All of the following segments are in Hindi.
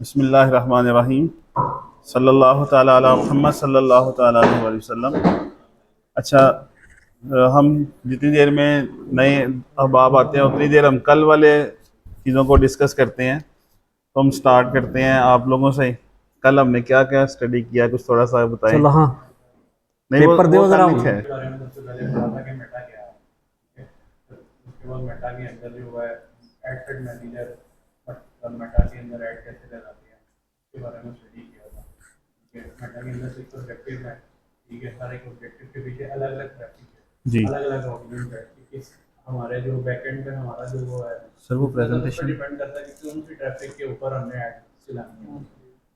बिस्मिल्लाहिर्रहमानिर्रहीम सल्लल्लाहु ताला अला मुहम्मद सल्लल्लाहु ताला अलैहि वसल्लम। अच्छा, हम जितनी देर में नए अहबाब आते हैं उतनी देर हम कल वाले चीज़ों को डिस्कस करते हैं। तो हम स्टार्ट करते हैं आप लोगों से। कल हमने क्या क्या स्टडी किया, कुछ थोड़ा सा बताएं। चलो हाँ, नहीं, वो पेपर वो दो कल जरा। नहीं थे। के बारे में सबसे पहले बता था कि मेटा क्या है। ठीक है? उसके बाद मेटा के अंदर जो है एड सेट मैनेजर मेटा के अंदर ऐड कैसे लगाते हैं उसके बारे में स्टडी किया था। ठीक है, मेटा के अंदर सिक्स ऑब्जेक्टिव है। ठीक है, हर एक ऑब्जेक्टिव के पीछे अलग अलग ट्रैफिक है, जी अलग अलग ऑडियंस है। इस हमारे जो बैकएंड पे हमारा जो वो है सर, वो उसमें प्रेजेंटेशन। डिपेंड करता है कि कौन सी ट्रैफिक के ऊपर हमने ऐड चलानी है।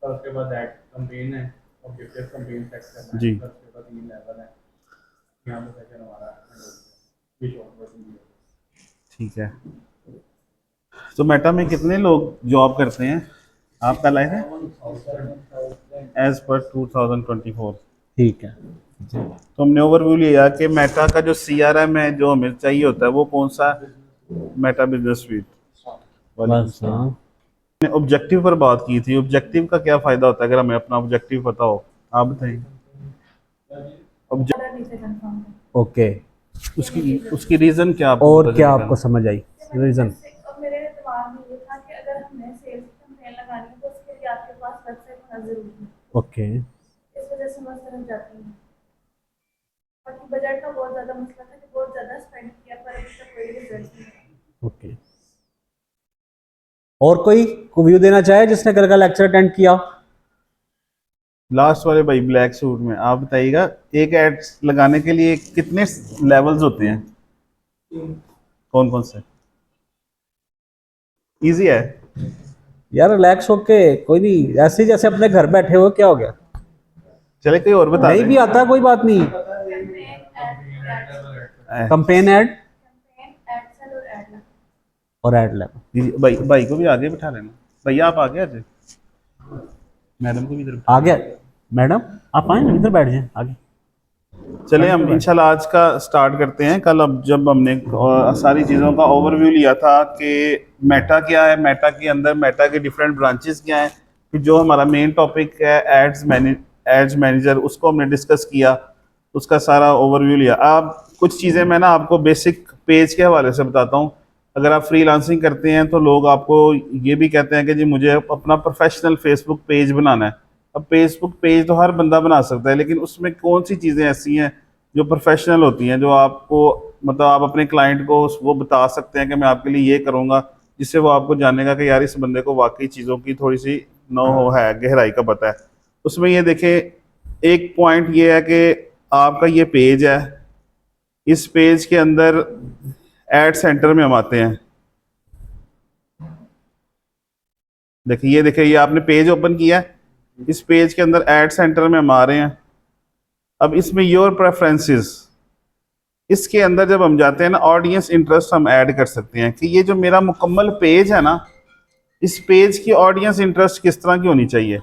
और उसके बाद ऐड कंपेन है, ऑब्जेक्टिव कंपेन सेट करना है। जी और उसके बाद ये लेवल है। यहाँ पे सेशन हमारा ये शॉर्ट वर्जन है। ठीक है। तो मेटा में कितने लोग जॉब करते हैं? आप कल आए थे 7,000 एज पर 2024। ठीक है। तो हमने ओवरव्यू लिया कि मेटा का जो CRM है जो हमें चाहिए होता है वो कौन सा? Meta business sweet. वालेकुम बस सलाम। हाँ। हमने ऑब्जेक्टिव पर बात की थी। ऑब्जेक्टिव का क्या फ़ायदा होता है अगर हमें अपना ऑब्जेक्टिव पता हो? आप बताइए। ऑर्डर नहीं थे कंफर्म थे। ओके। उसकी उसकी रीज़न क्या आपको और पता क्या चलेगा? आपको समझ आई रीजन? अब मेरे दिमाग में ये था कि अगर हमने सेल्स कैंपेन लगानी है तो उसके लिए आपके पास वेबसाइट होना जरूरी है। ओके। इस वजह से मैं उस तरफ जाती हूँ। बाकी बजट का बहुत ज़्यादा मसला था कि बहुत ज़्यादा स्पेंड किया पर अभी तक कोई रिजल्ट नहीं आया। ओके। और कोई को व्यू देना चाहे जिसने कल का लेक्चर अटेंड किया? लास्ट वाले भाई ब्लैक सूट में आप बताइएगा, एक एड लगाने के लिए कितने लेवल्स होते हैं? कौन कौन से? इजी है। यार रिलैक्स होके, कोई नहीं, ऐसे ही जैसे अपने घर बैठे हो, क्या हो गया? चले कोई और बता नहीं दें। भी आता कोई बात नहीं। कैंपेन कंपेन ऐड एड सेल और एड लगा। और ऐड लेवल। भाई भाई को भी आगे बिठा लेना। भैया आप आगे आ जाए, मैडम को भी इधर बिठा आ गया मैडम, आप आए ना, इधर बैठ जाए आगे। लें। चले हम इंशाल्लाह आज का स्टार्ट करते हैं। कल अब जब हमने सारी चीज़ों का ओवरव्यू लिया था कि मेटा क्या है, मेटा के अंदर मेटा के डिफरेंट ब्रांचेस क्या हैं, फिर जो हमारा मेन टॉपिक है एड्स मैनेजर, उसको हमने डिस्कस किया, उसका सारा ओवरव्यू लिया। अब कुछ चीज़ें मैं ना आपको बेसिक पेज के हवाले से बताता हूँ। अगर आप फ्रीलांसिंग करते हैं तो लोग आपको ये भी कहते हैं कि जी मुझे अपना प्रोफेशनल फेसबुक पेज बनाना है। अब फेसबुक पेज तो हर बंदा बना सकता है, लेकिन उसमें कौन सी चीज़ें ऐसी हैं जो प्रोफेशनल होती हैं, जो आपको मतलब आप अपने क्लाइंट को वो बता सकते हैं कि मैं आपके लिए ये करूँगा, जिससे वो आपको जानेगा कि यार इस बंदे को वाकई चीज़ों की थोड़ी सी नो हो है, गहराई का पता है। उसमें ये देखें, एक पॉइंट ये है कि आपका ये पेज है, इस पेज के अंदर एड सेंटर में हम आते हैं। देखिए, ये देखिए, ये आपने पेज ओपन किया है, इस पेज के अंदर एड सेंटर में हम आ रहे हैं। अब इसमें योर प्रेफरेंसेस, इसके अंदर जब हम जाते हैं ना, ऑडियंस इंटरेस्ट हम ऐड कर सकते हैं कि ये जो मेरा मुकम्मल पेज है ना, इस पेज की ऑडियंस इंटरेस्ट किस तरह की होनी चाहिए।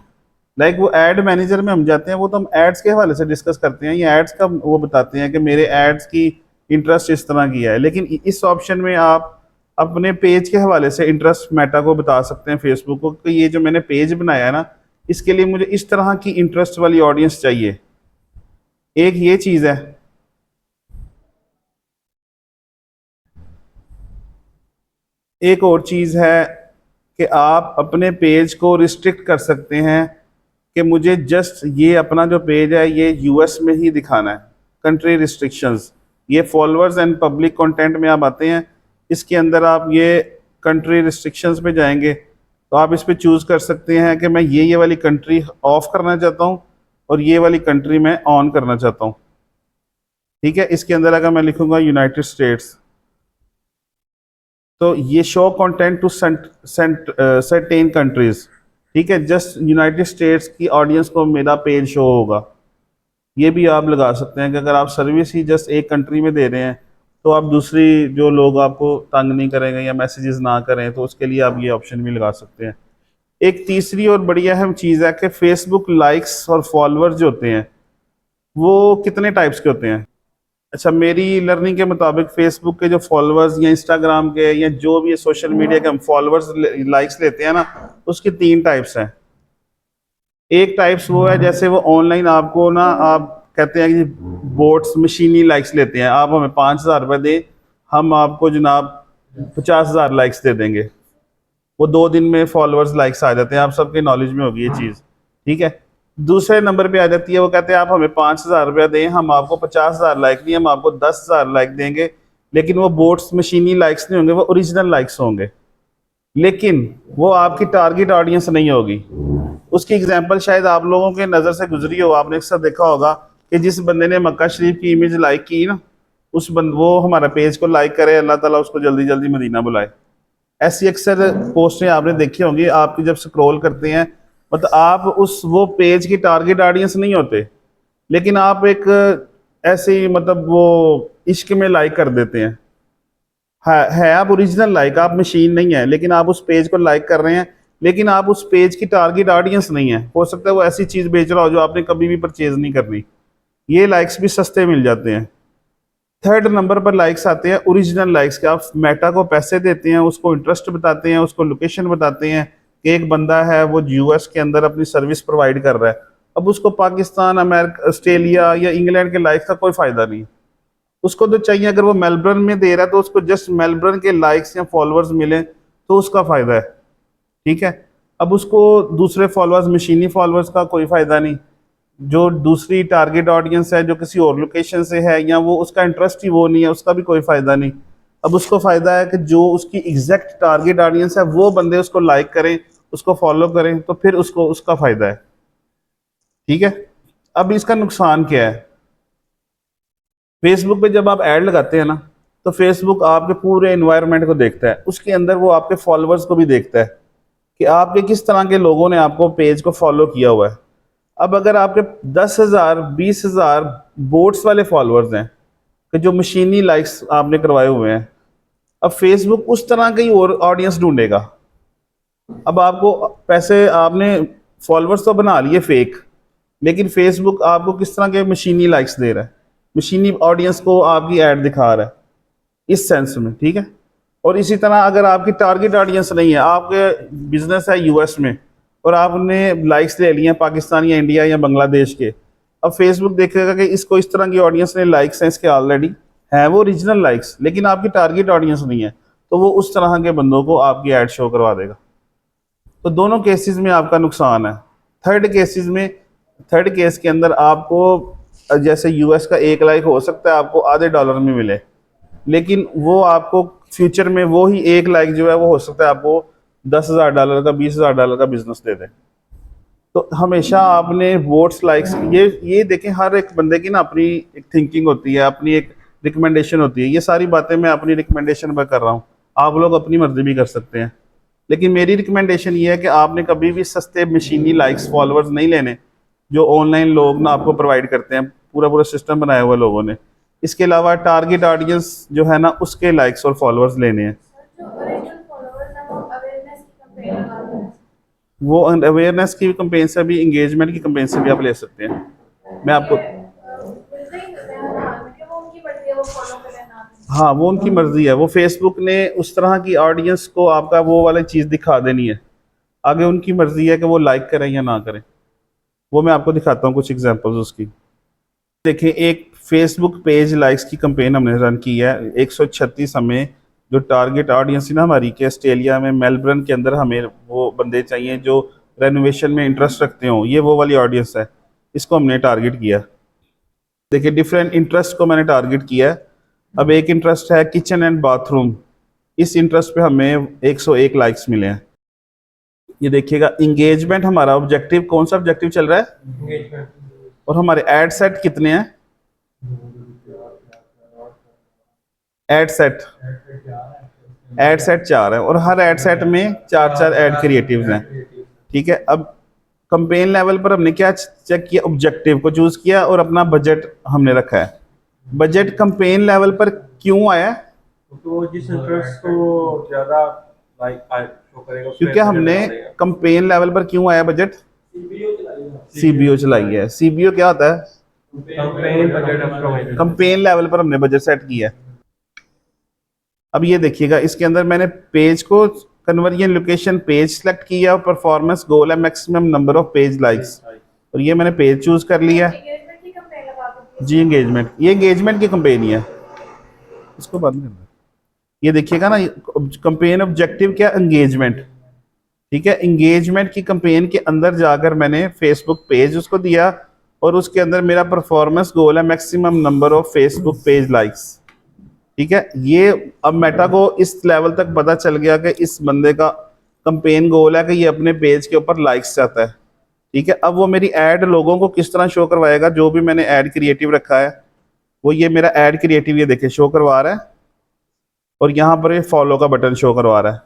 लाइक वो एड मैनेजर में हम जाते हैं, वो तो हम एड्स के हवाले से डिस्कस करते हैं, ये एड्स का वो बताते हैं कि मेरे एड्स की इंटरेस्ट इस तरह की है। लेकिन इस ऑप्शन में आप अपने पेज के हवाले से इंटरेस्ट मेटा को बता सकते हैं, फेसबुक को, कि ये जो मैंने पेज बनाया है ना, इसके लिए मुझे इस तरह की इंटरेस्ट वाली ऑडियंस चाहिए। एक ये चीज़ है। एक और चीज़ है कि आप अपने पेज को रिस्ट्रिक्ट कर सकते हैं कि मुझे जस्ट ये अपना जो पेज है ये US में ही दिखाना है। कंट्री रिस्ट्रिक्शंस, ये फॉलोअर्स एंड पब्लिक कंटेंट में आप आते हैं, इसके अंदर आप ये कंट्री रिस्ट्रिक्शंस पे जाएंगे तो आप इस पे चूज़ कर सकते हैं कि मैं ये वाली कंट्री ऑफ करना चाहता हूँ और ये वाली कंट्री मैं ऑन करना चाहता हूँ। ठीक है, इसके अंदर अगर मैं लिखूंगा यूनाइटेड स्टेट्स, तो ये show content to certain countries. ठीक है, जस्ट यूनाइटेड स्टेट्स की ऑडियंस को मेरा पेज शो होगा। ये भी आप लगा सकते हैं कि अगर आप सर्विस ही जस्ट एक कंट्री में दे रहे हैं तो आप दूसरी जो लोग आपको तंग नहीं करेंगे या मैसेजेस ना करें, तो उसके लिए आप ये ऑप्शन भी लगा सकते हैं। एक तीसरी और बड़ी अहम चीज़ है कि फेसबुक लाइक्स और फॉलोअर्स जो होते हैं वो कितने टाइप्स के होते हैं। अच्छा, मेरी लर्निंग के मुताबिक फेसबुक के जो फॉलोअर्स या इंस्टाग्राम के या जो भी सोशल मीडिया के हम फॉलोअर्स लाइक्स लेते हैं ना, उसके 3 टाइप्स हैं। एक टाइप्स वो है जैसे वो ऑनलाइन आपको ना, आप कहते हैं कि बोट्स मशीनी लाइक्स लेते हैं, आप हमें 5,000 रुपये दें, हम आपको जनाब 50,000 लाइक्स दे देंगे। वो 2 दिन में फॉलोअर्स लाइक्स आ जाते हैं, आप सबके नॉलेज में होगी ये चीज़, ठीक है। दूसरे नंबर पे आ जाती है, वो कहते हैं आप हमें 5,000 रुपया दें, हम आपको 50,000 लाइक नहीं, हम आपको 10,000 लाइक देंगे, लेकिन वो बोट्स मशीनी लाइक्स नहीं होंगे, वो ओरिजिनल लाइक्स होंगे, लेकिन वो आपकी टारगेट ऑडियंस नहीं होगी। उसकी एग्जांपल शायद आप लोगों के नज़र से गुजरी हो, आपने अक्सर देखा होगा कि जिस बंदे ने मक्का शरीफ की इमेज लाइक की ना, वो हमारा पेज को लाइक करे, अल्लाह ताला उसको जल्दी जल्दी मदीना बुलाए। ऐसी अक्सर पोस्टें आपने देखी होंगी, आपकी जब स्क्रॉल करते हैं, मतलब आप वो पेज की टारगेट ऑडियंस नहीं होते, लेकिन आप एक ऐसे ही मतलब वो इश्क में लाइक कर देते हैं। है आप ओरिजिनल लाइक, आप मशीन नहीं है, लेकिन आप उस पेज को लाइक कर रहे हैं, लेकिन आप उस पेज की टारगेट ऑडियंस नहीं है। हो सकता है वो ऐसी चीज़ बेच रहा हो जो आपने कभी भी परचेज नहीं करनी। ये लाइक्स भी सस्ते मिल जाते हैं। थर्ड नंबर पर लाइक्स आते हैं ओरिजिनल लाइक्स के, आप मेटा को पैसे देते हैं, उसको इंटरेस्ट बताते हैं, उसको लोकेशन बताते हैं कि एक बंदा है वो यूएस के अंदर अपनी सर्विस प्रोवाइड कर रहा है। अब उसको पाकिस्तान, अमेरिका, ऑस्ट्रेलिया या इंग्लैंड के लाइक्स का कोई फ़ायदा नहीं। उसको तो चाहिए, अगर वो मेलबर्न में दे रहा है तो उसको जस्ट मेलबर्न के लाइक्स या फॉलोअर्स मिले तो उसका फ़ायदा है, ठीक है। अब उसको दूसरे फॉलोअर्स, मशीनी फॉलोअर्स का कोई फ़ायदा नहीं। जो दूसरी टारगेट ऑडियंस है जो किसी और लोकेशन से है या वो उसका इंटरेस्ट ही वो नहीं है, उसका भी कोई फ़ायदा नहीं। अब उसको फ़ायदा है कि जो उसकी एग्जैक्ट टारगेट ऑडियंस है वो बंदे उसको लाइक करें, उसको फॉलो करें, तो फिर उसको उसका फ़ायदा है, ठीक है। अब इसका नुकसान क्या है? फेसबुक पे जब आप ऐड लगाते हैं ना, तो फेसबुक आपके पूरे एनवायरनमेंट को देखता है, उसके अंदर वो आपके फॉलोअर्स को भी देखता है कि आपके किस तरह के लोगों ने आपको पेज को फॉलो किया हुआ है। अब अगर आपके 10,000 20,000 बोट्स वाले फॉलोअर्स हैं कि जो मशीनी लाइक्स आपने करवाए हुए हैं, अब फेसबुक उस तरह का ही और ऑडियंस ढूंढेगा। अब आपको पैसे, आपने फॉलोअर्स तो बना लिए फेक, लेकिन फेसबुक आपको किस तरह के मशीनी लाइक्स दे रहा है, मशीनी ऑडियंस को आपकी ऐड दिखा रहा है इस सेंस में, ठीक है। और इसी तरह अगर आपकी टारगेट ऑडियंस नहीं है, आपके बिजनेस है यूएस में और आपने लाइक्स ले लिए हैं पाकिस्तान या इंडिया या बांग्लादेश के, अब फेसबुक देखेगा कि इसको इस तरह की ऑडियंस ने लाइक्स हैं इसके ऑलरेडी, हैं वो ओरिजिनल लाइक्स, लेकिन आपकी टारगेट ऑडियंस नहीं है, तो वो उस तरह के बंदों को आपकी ऐड शो करवा देगा। तो दोनों केसेस में आपका नुकसान है। थर्ड केस के अंदर आपको, जैसे यूएस का 1 लाइक हो सकता है आपको आधे डॉलर में मिले, लेकिन वो आपको फ्यूचर में वो ही 1 लाइक जो है वो हो सकता है आपको $10,000 का, $20,000 का बिजनेस दे दे। तो हमेशा आपने वोट्स, लाइक्स, ये देखें, हर एक बंदे की ना अपनी एक थिंकिंग होती है, अपनी एक रिकमेंडेशन होती है। ये सारी बातें मैं अपनी रिकमेंडेशन पर कर रहा हूँ, आप लोग अपनी मर्जी भी कर सकते हैं, लेकिन मेरी रिकमेंडेशन ये है कि आपने कभी भी सस्ते मशीनी लाइक्स फॉलोअर्स नहीं लेने जो ऑनलाइन लोग ना आपको प्रोवाइड करते हैं, पूरा पूरा सिस्टम बनाया हुआ लोगों ने। इसके अलावा टारगेट ऑडियंस जो है ना, उसके लाइक्स और फॉलोअर्स लेने हैं। जो ओरिजिनल फॉलोअर्स हैं वो अवेयरनेस की कैंपेन लगाते हैं। वो अवेयरनेस की कंपेन से भी, इंगेजमेंट की कंपेन से भी आप ले सकते हैं। मैं आपको, मिलते ही मिलते हैं हर हाल में कि वो उनकी मर्जी है, वो फॉलो करें ना करें। हाँ, वो उनकी मर्जी है। वो फेसबुक ने उस तरह की ऑडियंस को आपका वो वाली चीज़ दिखा देनी है, आगे उनकी मर्जी है कि वो लाइक करें या ना करें। वो मैं आपको दिखाता हूँ कुछ एग्जांपल्स उसकी। देखिए, एक फेसबुक पेज लाइक्स की कंपेन हमने रन की है। 136 हमें जो टारगेट ऑडियंस है ना हमारी, के ऑस्ट्रेलिया में मेलबर्न के अंदर हमें वो बंदे चाहिए जो रेनोवेशन में इंटरेस्ट रखते हों, ये वो वाली ऑडियंस है, इसको हमने टारगेट किया। देखिए, डिफरेंट इंटरेस्ट को मैंने टारगेट किया है। अब एक इंटरेस्ट है किचन एंड बाथरूम, इस इंटरेस्ट पे हमें 101 लाइक्स मिले हैं। ये देखिएगा, इंगेजमेंट हमारा ऑब्जेक्टिव, कौन सा ऑब्जेक्टिव चल रहा है, और हमारे एड सेट कितने हैं, एड सेट 4 है, और हर एड सेट में 4 ऐड क्रिएटिव्स हैं, ठीक है। अब कंपेन लेवल पर हमने क्या चेक किया, ऑब्जेक्टिव को चूज किया और अपना बजट हमने रखा है। बजट कंपेन लेवल पर क्यों आया, तो जिस इंटरेस्ट को ज्यादा लाइक शो करेगा क्योंकि हमने कंपेन लेवल पर क्यों आया बजट, सीबीओ चलाई है। सीबीओ क्या होता है, campaign budget provider campaign level पर हमने बजट सेट किया है। अब ये देखिएगा, इसके अंदर मैंने पेज को कन्वर्जन लोकेशन पेज सेलेक्ट किया और परफॉर्मेंस गोल है maximum number of page likes, और ये मैंने पेज चूज कर लिया है। एंगेजमेंट की कंपेन लगा दो जी एंगेजमेंट, ये एंगेजमेंट की कंपेन ही है, इसको बंद करना। ये देखिएगा ना, कंपेन ऑब्जेक्टिव क्या, एंगेजमेंट। ठीक है, एंगेजमेंट की कंपेन के अंदर जाकर मैंने फेसबुक पेज उसको दिया, और उसके अंदर मेरा परफॉर्मेंस गोल है maximum number of Facebook page likes. ठीक है, ये अब मेटा को इस लेवल तक पता चल गया कि इस बंदे का कंपेन गोल है कि ये अपने पेज के ऊपर लाइक्स चाहता है। ठीक है, अब वो मेरी ऐड लोगों को किस तरह शो करवाएगा, जो भी मैंने ऐड क्रिएटिव रखा है वो ये मेरा ऐड क्रिएटिव ये देखिए शो करवा रहा है, और यहाँ पर ये फॉलो का बटन शो करवा रहा है।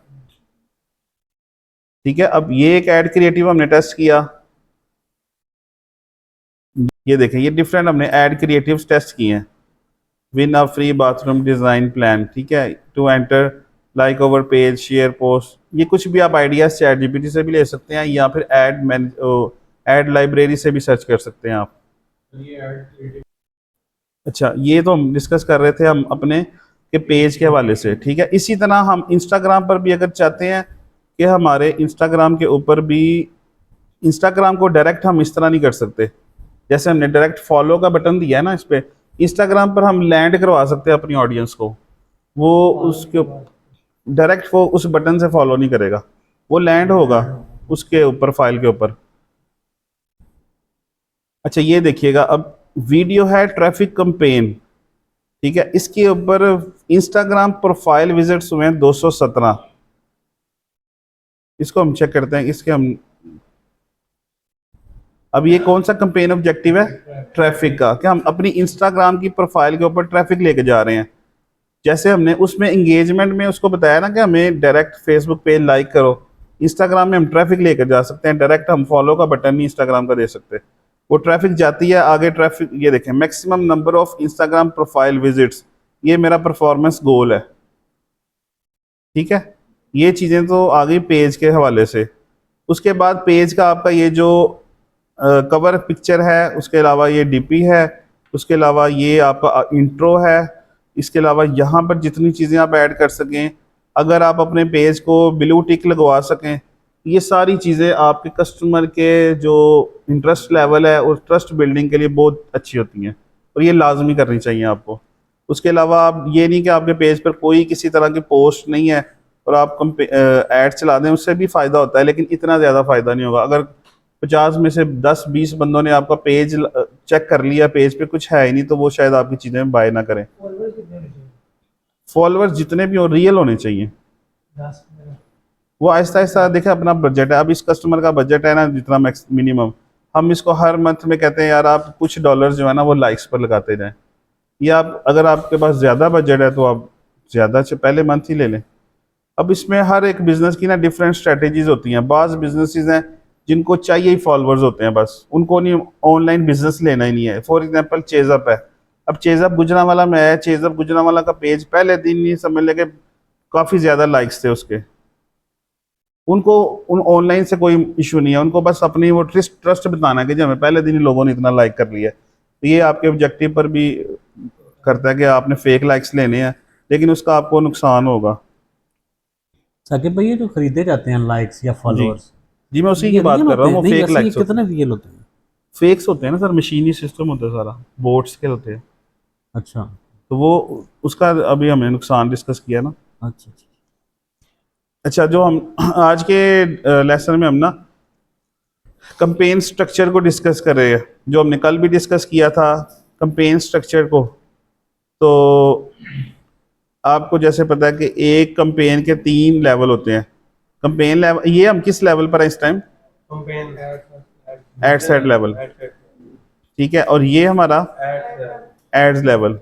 ठीक है, अब ये एक ऐड क्रिएटिव हमने टेस्ट किया, ये देखें ये डिफरेंट हमने ऐड क्रिएटिव्स टेस्ट किए हैं। Win a free bathroom design plan, ठीक है, to enter like over page share post, ये कुछ भी आप आइडियाज चैट जीपीटी से भी ले सकते हैं, या फिर ऐड लाइब्रेरी से भी सर्च कर सकते हैं आप। अच्छा, ये तो हम डिस्कस कर रहे थे हम अपने के पेज के हवाले से। ठीक है, इसी तरह हम इंस्टाग्राम पर भी अगर चाहते हैं कि हमारे इंस्टाग्राम के ऊपर भी, इंस्टाग्राम को डायरेक्ट हम इस तरह नहीं कर सकते, जैसे हमने डायरेक्ट फॉलो का बटन दिया है ना, इस पे इंस्टाग्राम पर हम लैंड करवा सकते हैं अपनी ऑडियंस को, वो उसके डायरेक्ट वो उस बटन से फॉलो नहीं करेगा, वो लैंड होगा उसके ऊपर फाइल के ऊपर। अच्छा, ये देखिएगा, अब वीडियो है ट्रैफिक कंपेन। ठीक है, इसके ऊपर इंस्टाग्राम प्रोफाइल विजिट्स हुए हैं 217। इसको हम चेक करते हैं, इसके हम अब ये कौन सा कंपेन ऑब्जेक्टिव है, ट्रैफिक का, कि हम अपनी इंस्टाग्राम की प्रोफाइल के ऊपर ट्रैफिक लेके जा रहे हैं। जैसे हमने उसमें एंगेजमेंट में उसको बताया ना कि हमें डायरेक्ट फेसबुक पेज लाइक करो, इंस्टाग्राम में हम ट्रैफिक लेकर जा सकते हैं, डायरेक्ट हम फॉलो का बटन नहीं इंस्टाग्राम का दे सकते, वो ट्रैफिक जाती है आगे। ट्रैफिक ये देखें, maximum number of Instagram profile visits, ये मेरा परफॉर्मेंस गोल है। ठीक है, ये चीज़ें तो आ गई पेज के हवाले से। उसके बाद पेज का आपका ये जो कवर पिक्चर है, उसके अलावा ये डीपी है, उसके अलावा ये आपका इंट्रो है, इसके अलावा यहाँ पर जितनी चीज़ें आप ऐड कर सकें, अगर आप अपने पेज को ब्लू टिक लगवा सकें, ये सारी चीज़ें आपके कस्टमर के जो इंटरेस्ट लेवल है और ट्रस्ट बिल्डिंग के लिए बहुत अच्छी होती हैं, और ये लाजमी करनी चाहिए आपको। उसके अलावा आप ये नहीं कि आपके पेज पर कोई किसी तरह की पोस्ट नहीं है और आप ऐड चला दें, उससे भी फ़ायदा होता है, लेकिन इतना ज़्यादा फ़ायदा नहीं होगा। अगर 50 में से 10-20 बंदों ने आपका पेज चेक कर लिया, पेज पे कुछ है ही नहीं, तो वो शायद आपकी चीज़ें बाय ना करें। फॉलोअर्स जितने भी हो रियल होने चाहिए, वो आहिस्ता आहिस्ता देखें, अपना बजट है। अब इस कस्टमर का बजट है ना जितना मैक्स मिनिमम, हम इसको हर मंथ में कहते हैं यार आप कुछ डॉलर जो है ना वो लाइक्स पर लगाते जाएं, या आप अगर आपके पास ज़्यादा बजट है तो आप ज़्यादा से पहले मंथ ही ले लें। अब इसमें हर एक बिज़नेस की ना डिफरेंट स्ट्रेटेजीज होती हैं। बाज़ बिजनेसेस हैं जिनको चाहिए ही फॉलोअर्स होते हैं, बस उनको नहीं ऑनलाइन बिजनेस लेना ही नहीं है। फॉर एग्जांपल चेज़अप है, अब चेज़अप गुजरांवाला में है, चेज़अप गुजरांवाला का पेज पहले दिन ही समझ लेके काफ़ी ज़्यादा लाइक्स थे उसके, उनको उन ऑनलाइन से कोई इशू नहीं है, उनको बस अपनी वो ट्रस्ट बताना है कि जी हमें पहले दिन ही लोगों ने इतना लाइक कर लिया। तो ये आपके ऑब्जेक्टिव पर भी करता है कि आपने फेक लाइक्स लेने हैं, लेकिन उसका आपको नुकसान होगा। साकिब भाई, ये जो खरीदे जाते हैं लाइक्स या फॉलोअर्स, जी मैं उसी की ये बात रियल कर रहा हूँ, वो होते हैं? नहीं, फेक वैसे ये लाइक्स कितने रियल होते हैं? फेक्स होते हैं ना सर, मशीनी सिस्टम होता है सारा, बोट्स के होते हैं, अच्छा तो वो उसका अभी हमने नुकसान डिस्कस किया ना। अच्छा अच्छा। अच्छा, जो हम आज के लेसन में हम ना कंपेन स्ट्रक्चर को डिस्कस कर रहे हैं, जो हमने कल भी डिस्कस किया था कंपेन स्ट्रक्चर को। तो आपको जैसे पता है कि एक कंपेन के 3 लेवल होते हैं। कंपेन लेवल, ये हम किस लेवल पर है इस time, campaign ad set level, ठीक है, और ये हमारा ads level.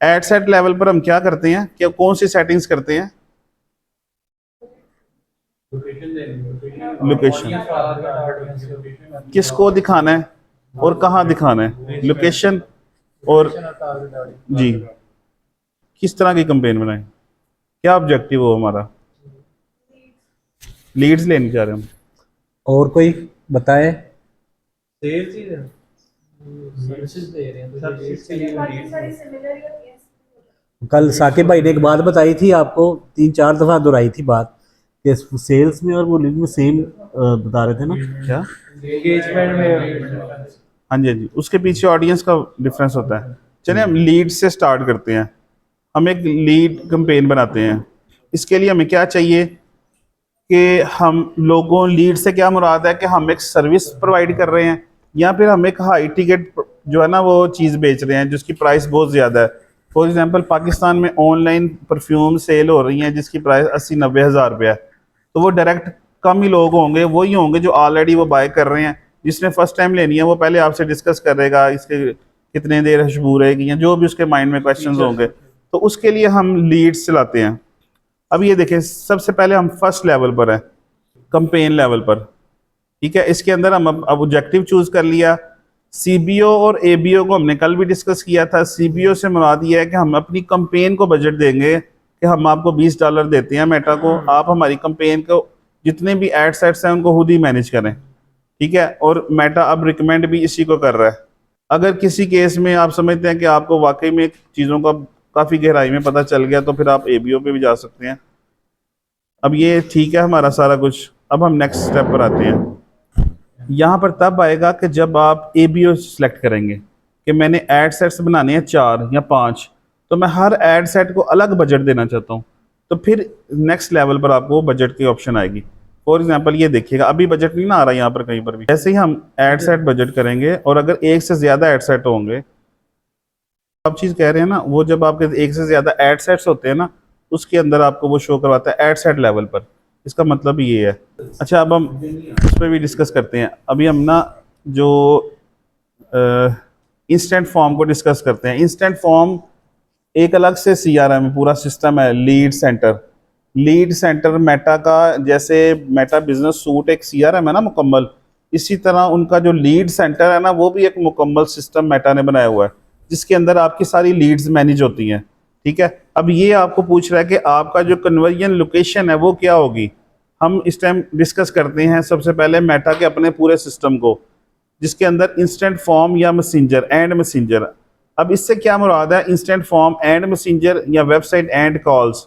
Ad set level पर हम क्या करते हैं, क्या कौन सी सेटिंग्स करते हैं, लोकेशन, किसको दिखाना है और कहाँ दिखाना है, लोकेशन, और जी किस तरह की कंपेन बनाएं, क्या ऑब्जेक्टिव हो हमारा, लीड्स लेने जा रहे हैं हम। और कोई बताए? सेल्स ही है। सर्विसेज दे रहे हैं तो सब चीज़ के लिए काफी leads सारी हैं। सिमिलर ही होती है। कल साकिब भाई ने एक बात बताई थी आपको, 3-4 दफा दोहराई थी बात कि सेल्स में और वॉल्यूम में सेम बता रहे थे ना। क्या? एंगेजमेंट में हाँ जी, हाँ जी, उसके पीछे ऑडियंस का डिफरेंस होता है। चलिए हम लीड से स्टार्ट करते हैं। हम एक लीड कैंपेन बनाते हैं। इसके लिए हमें क्या चाहिए कि हम लोगों, लीड से क्या मुराद है कि हम एक सर्विस प्रोवाइड कर रहे हैं या फिर हम एक हाई टिकट जो है ना वो चीज़ बेच रहे हैं जिसकी प्राइस बहुत ज़्यादा है। फॉर एग्जांपल पाकिस्तान में ऑनलाइन परफ्यूम सेल हो रही हैं जिसकी प्राइस 80-90 हज़ार रुपया है। तो वो डायरेक्ट कम ही लोग होंगे, वही होंगे जो ऑलरेडी वो बाय कर रहे हैं। जिसने फर्स्ट टाइम लेनी है वो पहले आपसे डिस्कस करेगा इसके कितने देर खुशबू रहेगी या जो भी उसके माइंड में क्वेश्चंस होंगे। तो उसके लिए हम लीड्स चलाते हैं। अब ये देखें, सबसे पहले हम फर्स्ट लेवल पर है, कंपेन लेवल पर, ठीक है। इसके अंदर हम अब ऑब्जेक्टिव चूज कर लिया। सीबीओ और एबीओ को हमने कल भी डिस्कस किया था। सीबीओ से मुराद ये है कि हम अपनी कंपेन को बजट देंगे कि हम आपको $20 देते हैं मेटा को, आप हमारी कंपेन को जितने भी एड सेट्स हैं उनको खुद ही मैनेज करें, ठीक है। और मेटा अब रिकमेंड भी इसी को कर रहा है। अगर किसी केस में आप समझते हैं कि आपको वाकई में चीज़ों का काफ़ी गहराई में पता चल गया तो फिर आप एबीओ पे भी जा सकते हैं। अब ये ठीक है हमारा सारा कुछ। अब हम नेक्स्ट स्टेप पर आते हैं। यहाँ पर तब आएगा कि जब आप एबीओ सेलेक्ट करेंगे कि मैंने एड सेट्स बनाने हैं 4 या 5, तो मैं हर एड सेट को अलग बजट देना चाहता हूँ, तो फिर नेक्स्ट लेवल पर आपको बजट की ऑप्शन आएगी। फॉर एग्जांपल ये देखिएगा, अभी बजट नहीं ना आ रहा यहाँ पर कहीं पर भी। ऐसे ही हम एड सेट बजट करेंगे और अगर एक से ज़्यादा एड सेट होंगे, आप चीज़ कह रहे हैं ना, वो जब आपके एक से ज़्यादा एड सेट्स होते हैं ना उसके अंदर आपको वो शो करवाता है एड सेट लेवल पर। इसका मतलब ये है। अच्छा, अब हम उस पर भी डिस्कस करते हैं। अभी हम ना जो इंस्टेंट फॉर्म को डिस्कस करते हैं। इंस्टेंट फॉर्म एक अलग से सीआरएम पूरा सिस्टम है, lead centre. Lead centre Meta का, जैसे मेटा बिजनेस सूट एक सीआरएम है ना मुकम्मल, इसी तरह उनका जो लीड सेंटर है ना वो भी एक मुकम्मल सिस्टम मेटा ने बनाया हुआ है जिसके अंदर आपकी सारी लीड्स मैनेज होती हैं, ठीक है। अब ये आपको पूछ रहा है कि आपका जो कन्वर्जन लोकेशन है वो क्या होगी। हम इस टाइम डिस्कस करते हैं सबसे पहले मेटा के अपने पूरे सिस्टम को, जिसके अंदर इंस्टेंट फॉर्म या मैसेंजर एंड मैसेंजर। अब इससे क्या मुराद है, इंस्टेंट फॉर्म एंड मैसेंजर या वेबसाइट एंड कॉल्स।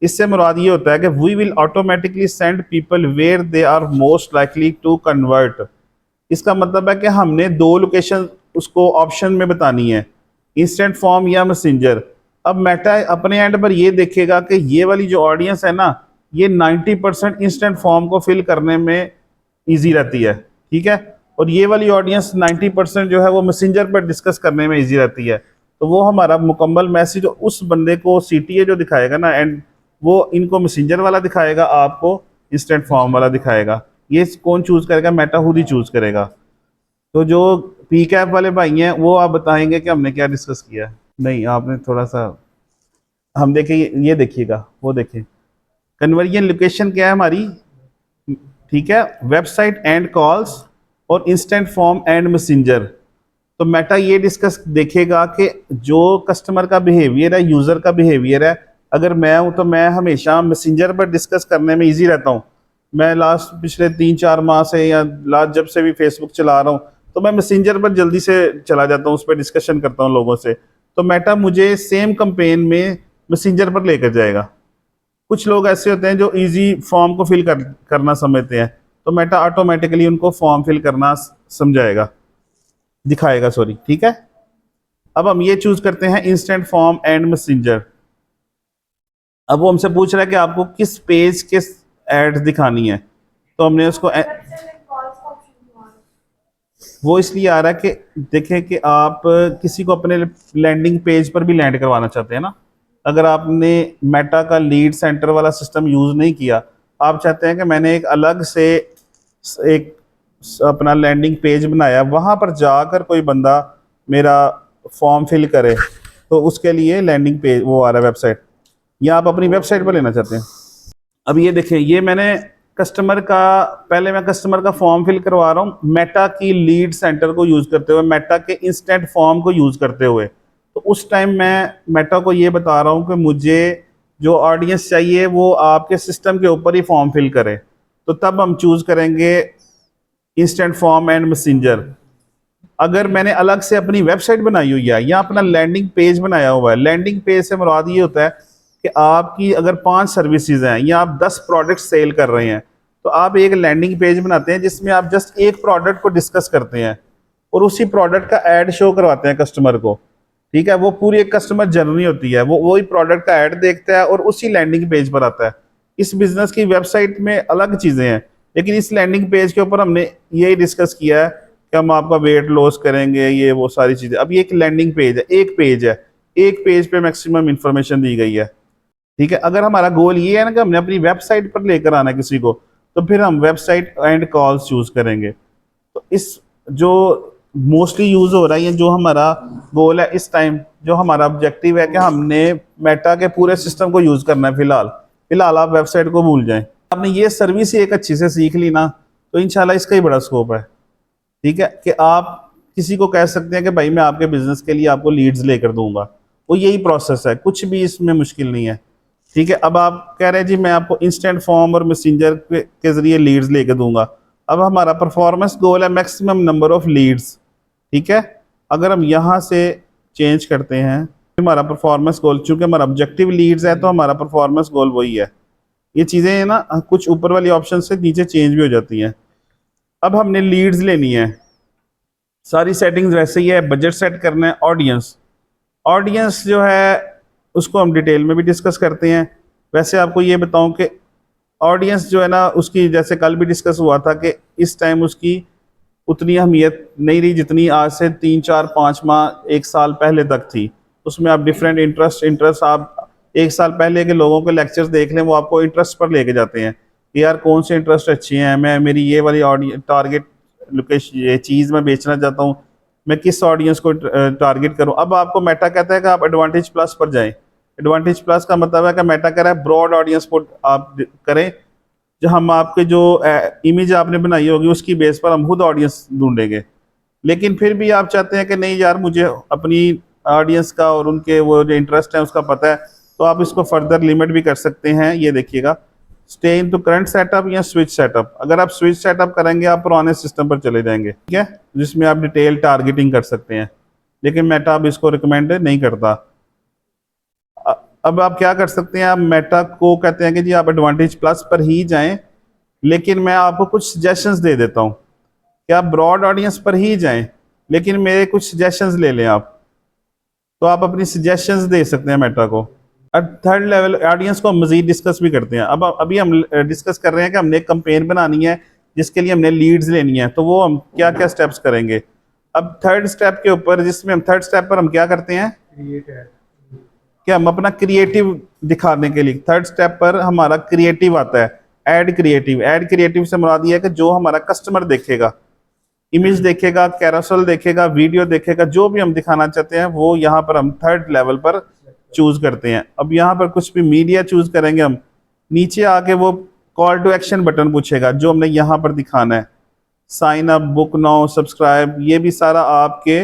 इससे मुराद ये होता है कि we will automatically send people where they are most likely to convert. इसका मतलब है कि हमने 2 लोकेशन उसको ऑप्शन में बतानी है, इंस्टेंट फॉर्म या मैसेंजर। अब मेटा अपने एंड पर ये देखेगा कि ये वाली जो ऑडियंस है ना ये 90% इंस्टेंट फॉर्म को फिल करने में इजी रहती है, ठीक है। और ये वाली ऑडियंस 90% जो है वो मैसेंजर पर डिस्कस करने में इजी रहती है। तो वो हमारा मुकम्मल मैसेज उस बंदे को सीटीए जो दिखाएगा ना एंड वो इनको मैसेंजर वाला दिखाएगा, आपको इंस्टेंट फॉर्म वाला दिखाएगा। ये कौन चूज़ करेगा, मेटा खुद ही चूज़ करेगा। तो जो पी कैप वाले भाई हैं वो आप बताएंगे कि हमने क्या डिस्कस किया है। नहीं, आपने थोड़ा सा, हम देखें ये देखिएगा, वो देखें कन्वर्जन लोकेशन क्या है हमारी, ठीक है, वेबसाइट एंड कॉल्स और इंस्टेंट फॉर्म एंड मैसेंजर। तो मेटा ये डिस्कस देखेगा कि जो कस्टमर का बिहेवियर है, यूज़र का बिहेवियर है, अगर मैं हूँ तो मैं हमेशा मैसेंजर पर डिस्कस करने में ईजी रहता हूँ। मैं लास्ट पिछले 3-4 माह से या लास्ट जब से भी फेसबुक चला रहा हूँ तो मैं मैसेंजर पर जल्दी से चला जाता हूँ, उस पर डिस्कशन करता हूँ लोगों से। तो मेटा मुझे सेम कंपेन में मैसेंजर पर लेकर जाएगा। कुछ लोग ऐसे होते हैं जो इजी फॉर्म को फिल करना समझते हैं, तो मेटा ऑटोमेटिकली उनको फॉर्म फिल करना समझाएगा, दिखाएगा, सॉरी, ठीक है। अब हम ये चूज करते हैं इंस्टेंट फॉर्म एंड मैसेंजर। अब वो हमसे पूछ रहा है कि आपको किस पेज के एड्स दिखानी है, तो हमने उसको वो इसलिए आ रहा है कि देखें कि आप किसी को अपने लैंडिंग पेज पर भी लैंड करवाना चाहते हैं ना। अगर आपने मेटा का लीड सेंटर वाला सिस्टम यूज़ नहीं किया, आप चाहते हैं कि मैंने एक अलग से एक अपना लैंडिंग पेज बनाया, वहाँ पर जाकर कोई बंदा मेरा फॉर्म फिल करे, तो उसके लिए लैंडिंग पेज वो आ रहा है वेबसाइट, या आप अपनी वेबसाइट पर लेना चाहते हैं। अब ये देखें, ये मैंने कस्टमर का, पहले मैं कस्टमर का फॉर्म फिल करवा रहा हूँ मेटा की लीड सेंटर को यूज़ करते हुए, मेटा के इंस्टेंट फॉर्म को यूज़ करते हुए। तो उस टाइम मैं मेटा को ये बता रहा हूँ कि मुझे जो ऑडियंस चाहिए वो आपके सिस्टम के ऊपर ही फॉर्म फिल करे। तो तब हम चूज़ करेंगे इंस्टेंट फॉर्म एंड मैसेंजर। अगर मैंने अलग से अपनी वेबसाइट बनाई हुई है या अपना लैंडिंग पेज बनाया हुआ है, लैंडिंग पेज से मुराद ये होता है कि आपकी अगर 5 सर्विसेज हैं या आप 10 प्रोडक्ट सेल कर रहे हैं, तो आप एक लैंडिंग पेज बनाते हैं जिसमें आप जस्ट एक प्रोडक्ट को डिस्कस करते हैं और उसी प्रोडक्ट का ऐड शो करवाते हैं कस्टमर को। ठीक है, वो पूरी एक कस्टमर जर्नी होती है, वो वही प्रोडक्ट का ऐड देखता है और उसी लैंडिंग पेज पर आता है। इस बिजनेस की वेबसाइट में अलग चीज़ें हैं, लेकिन इस लैंडिंग पेज के ऊपर हमने यही डिस्कस किया है कि हम आपका वेट लॉस करेंगे, ये वो सारी चीज़ें। अब ये एक लैंडिंग पेज है, एक पेज है, एक पेज पे मैक्सिमम इंफॉर्मेशन दी गई है। ठीक है, अगर हमारा गोल ये है ना कि हमने अपनी वेबसाइट पर लेकर आना किसी को, तो फिर हम वेबसाइट एंड कॉल्स चूज करेंगे। तो इस जो मोस्टली यूज हो रहा है, ये जो हमारा गोल है इस टाइम, जो हमारा ऑब्जेक्टिव है कि हमने मेटा के पूरे सिस्टम को यूज करना है। फिलहाल आप वेबसाइट को भूल जाएं। आपने ये सर्विस ही एक अच्छी से सीख ली ना, तो इंशाल्लाह इसका ही बड़ा स्कोप है। ठीक है, कि आप किसी को कह सकते हैं कि भाई मैं आपके बिजनेस के लिए आपको लीड्स लेकर दूंगा, वो यही प्रोसेस है, कुछ भी इसमें मुश्किल नहीं है। ठीक है, अब आप कह रहे हैं जी मैं आपको इंस्टेंट फॉर्म और मैसेंजर के जरिए लीड्स लेकर दूंगा। अब हमारा परफॉर्मेंस गोल है मैक्सिमम नंबर ऑफ लीड्स। ठीक है, अगर हम यहाँ से चेंज करते हैं हमारा परफॉर्मेंस गोल, चूंकि हमारा ऑब्जेक्टिव लीड्स है तो हमारा परफॉर्मेंस गोल वही है। ये चीज़ें ना कुछ ऊपर वाली ऑप्शन से नीचे चेंज भी हो जाती हैं। अब हमने लीड्स लेनी है, सारी सेटिंग्स वैसे ही है, बजट सेट करना है। ऑडियंस जो है उसको हम डिटेल में भी डिस्कस करते हैं। वैसे आपको ये बताऊं कि ऑडियंस जो है ना, उसकी जैसे कल भी डिस्कस हुआ था कि इस टाइम उसकी उतनी अहमियत नहीं रही जितनी आज से 3, 4, 5 माह 1 साल पहले तक थी। उसमें आप डिफरेंट इंटरेस्ट आप 1 साल पहले के लोगों के लेक्चर्स देख लें, वो आपको इंटरेस्ट पर लेके जाते हैं कि यार कौन से इंटरेस्ट अच्छे हैं, मैं मेरी ये वाली ऑडियंस टारगेट लोकेशन, ये चीज़ मैं बेचना चाहता हूँ, मैं किस ऑडियंस को टारगेट करूँ। अब आपको मेटा कहता है कि आप एडवांटेज प्लस पर जाएं। एडवांटेज प्लस का मतलब है कि मेटा कह रहा है ब्रॉड ऑडियंस को आप करें, जो हम आपके जो इमेज आपने बनाई होगी उसकी बेस पर हम खुद ऑडियंस ढूंढेंगे। लेकिन फिर भी आप चाहते हैं कि नहीं यार मुझे अपनी ऑडियंस का और उनके वो जो इंटरेस्ट है उसका पता है, तो आप इसको फर्दर लिमिट भी कर सकते हैं। ये देखिएगा, stay in to current setup या स्विच सेटअप। अगर आप स्विच सेटअप करेंगे आप पुराने सिस्टम पर चले जाएंगे। ठीक है, जिसमें आप डिटेल टारगेटिंग कर सकते हैं, लेकिन मेटा अब इसको रिकमेंड नहीं करता। अब आप क्या कर सकते हैं, आप मेटा को कहते हैं कि जी आप एडवांटेज प्लस पर ही जाएं, लेकिन मैं आपको कुछ सजेशंस दे देता हूं कि आप ब्रॉड ऑडियंस पर ही जाएं, लेकिन मेरे कुछ सजेशंस ले लें आप। तो आप अपनी सजेशंस दे सकते हैं मेटा को। अब थर्ड लेवल ऑडियंस को हम मजीद डिस्कस भी करते हैं। अब अभी हम डिस्कस कर रहे हैं कि हमने एक कंपेन बनानी है जिसके लिए हमने लीड्स लेनी है, तो वो हम क्या क्या स्टेप्स करेंगे। अब थर्ड स्टेप के ऊपर, जिसमें हम थर्ड स्टेप पर हम क्या करते हैं कि हम अपना क्रिएटिव दिखाने के लिए थर्ड स्टेप पर हमारा क्रिएटिव आता है, ऐड क्रिएटिव से मुराद ये है कि जो हमारा कस्टमर देखेगा, इमेज देखेगा, कैरोसेल देखेगा, वीडियो देखेगा, जो भी हम दिखाना चाहते हैं वो यहाँ पर हम थर्ड लेवल पर चूज करते हैं। अब यहाँ पर कुछ भी मीडिया चूज करेंगे हम, नीचे आके वो कॉल टू एक्शन बटन पूछेगा जो हमने यहाँ पर दिखाना है, sign up, book now, subscribe, ये भी सारा आपके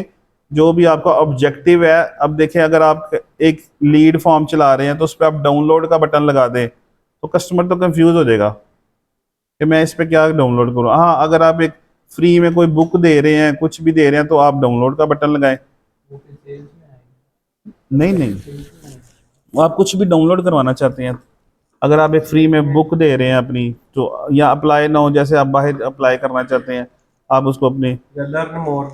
जो भी आपका ऑब्जेक्टिव है। अब देखें, अगर आप एक लीड फॉर्म चला रहे हैं तो उस पर आप डाउनलोड का बटन लगा दें तो कस्टमर तो कंफ्यूज हो जाएगा कि मैं इस पर क्या डाउनलोड करूँ। हाँ, अगर आप एक फ्री में कोई बुक दे रहे हैं, कुछ भी दे रहे हैं, तो आप डाउनलोड का बटन लगाएं। नहीं, वो आप कुछ भी डाउनलोड करवाना चाहते हैं, अगर आप एक फ्री में बुक दे रहे हैं अपनी, तो या अप्लाई नाउ जैसे आप बाहर अप्लाई करना चाहते हैं, आप उसको अपनी लर्न मोर,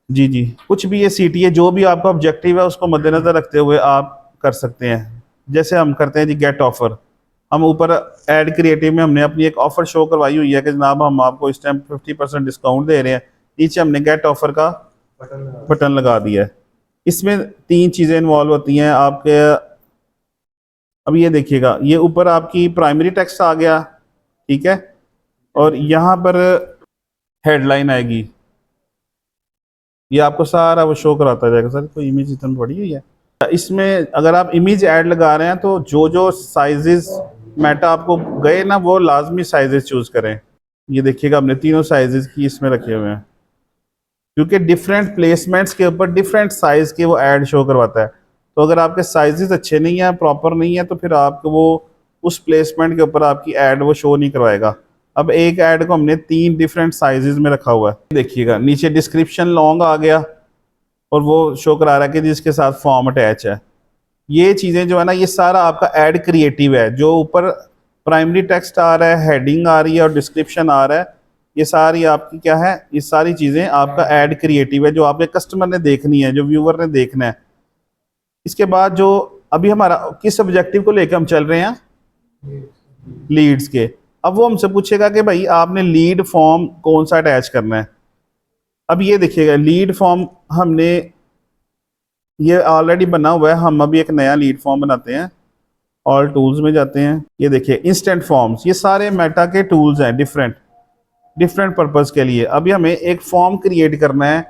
जी कुछ भी ये CTA जो भी आपका ऑब्जेक्टिव है उसको मद्देनजर रखते हुए आप कर सकते हैं। जैसे हम करते हैं जी गेट ऑफर, हम ऊपर ऐड क्रिएटिव में हमने अपनी एक ऑफर शो करवाई हुई है कि जनाब हम आपको इस टाइम 50% डिस्काउंट दे रहे हैं, नीचे हमने गेट ऑफर का बटन लगा दिया है। इसमें 3 चीज़ें इन्वॉल्व होती हैं आपके। अब ये देखिएगा, ये ऊपर आपकी प्राइमरी टेक्स्ट आ गया, ठीक है, और यहाँ पर हेडलाइन आएगी, ये आपको सारा वो शो कराता जाएगा। सर कोई इमेज इतनी बड़ी हुई है इसमें, अगर आप इमेज ऐड लगा रहे हैं तो जो साइजेस मेटा आपको गए ना, वो लाजमी साइजेस चूज करें। ये देखिएगा, हमने तीनों साइजेस की इसमें रखे हुए हैं, क्योंकि डिफरेंट प्लेसमेंट्स के ऊपर डिफरेंट साइज के वो ऐड शो करवाता है। तो अगर आपके साइजेस अच्छे नहीं है, प्रॉपर नहीं है, तो फिर आपको वो उस प्लेसमेंट के ऊपर आपकी ऐड वो शो नहीं करवाएगा। अब एक ऐड को हमने 3 डिफरेंट साइजेस में रखा हुआ है। देखिएगा नीचे डिस्क्रिप्शन लॉन्ग आ गया और वो शो करा रहा है कि जिसके साथ फॉर्म अटैच है। ये चीज़ें जो है ना, ये सारा आपका ऐड क्रिएटिव है। जो ऊपर प्राइमरी टेक्स्ट आ रहा है, हेडिंग आ रही है और डिस्क्रिप्शन आ रहा है, ये सारी आपकी क्या है, ये सारी चीज़ें आपका ऐड क्रिएटिव है जो आपके कस्टमर ने देखनी है, जो व्यूअर ने देखना है। इसके बाद जो अभी हमारा किस ऑब्जेक्टिव को लेकर हम चल रहे हैं, लीड्स के। अब वो हमसे पूछेगा कि भाई आपने लीड फॉर्म कौन सा अटैच करना है। अब ये देखिएगा लीड फॉर्म हमने ये ऑलरेडी बना हुआ है, हम अभी एक नया लीड फॉर्म बनाते हैं। ऑल टूल्स में जाते हैं, ये देखिए इंस्टेंट फॉर्म्स, ये सारे मेटा के टूल्स हैं डिफरेंट डिफरेंट पर्पस के लिए। अभी हमें एक फॉर्म क्रिएट करना है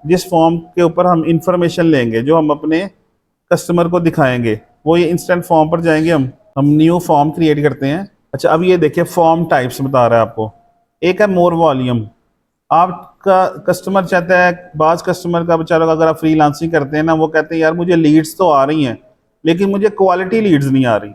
जिस फॉर्म के ऊपर हम इंफॉर्मेशन लेंगे जो हम अपने कस्टमर को दिखाएंगे। वो ये इंस्टेंट फॉर्म पर जाएंगे, हम न्यू फॉर्म क्रिएट करते हैं। अच्छा अब ये देखिए फॉर्म टाइप्स बता रहा है आपको। एक है मोर वॉल्यूम, आपका कस्टमर चाहता है, बाज़ कस्टमर का बेचारा अगर आप फ्रीलांसिंग करते हैं ना, वो कहते हैं यार मुझे लीड्स तो आ रही हैं लेकिन मुझे क्वालिटी लीड्स नहीं आ रही।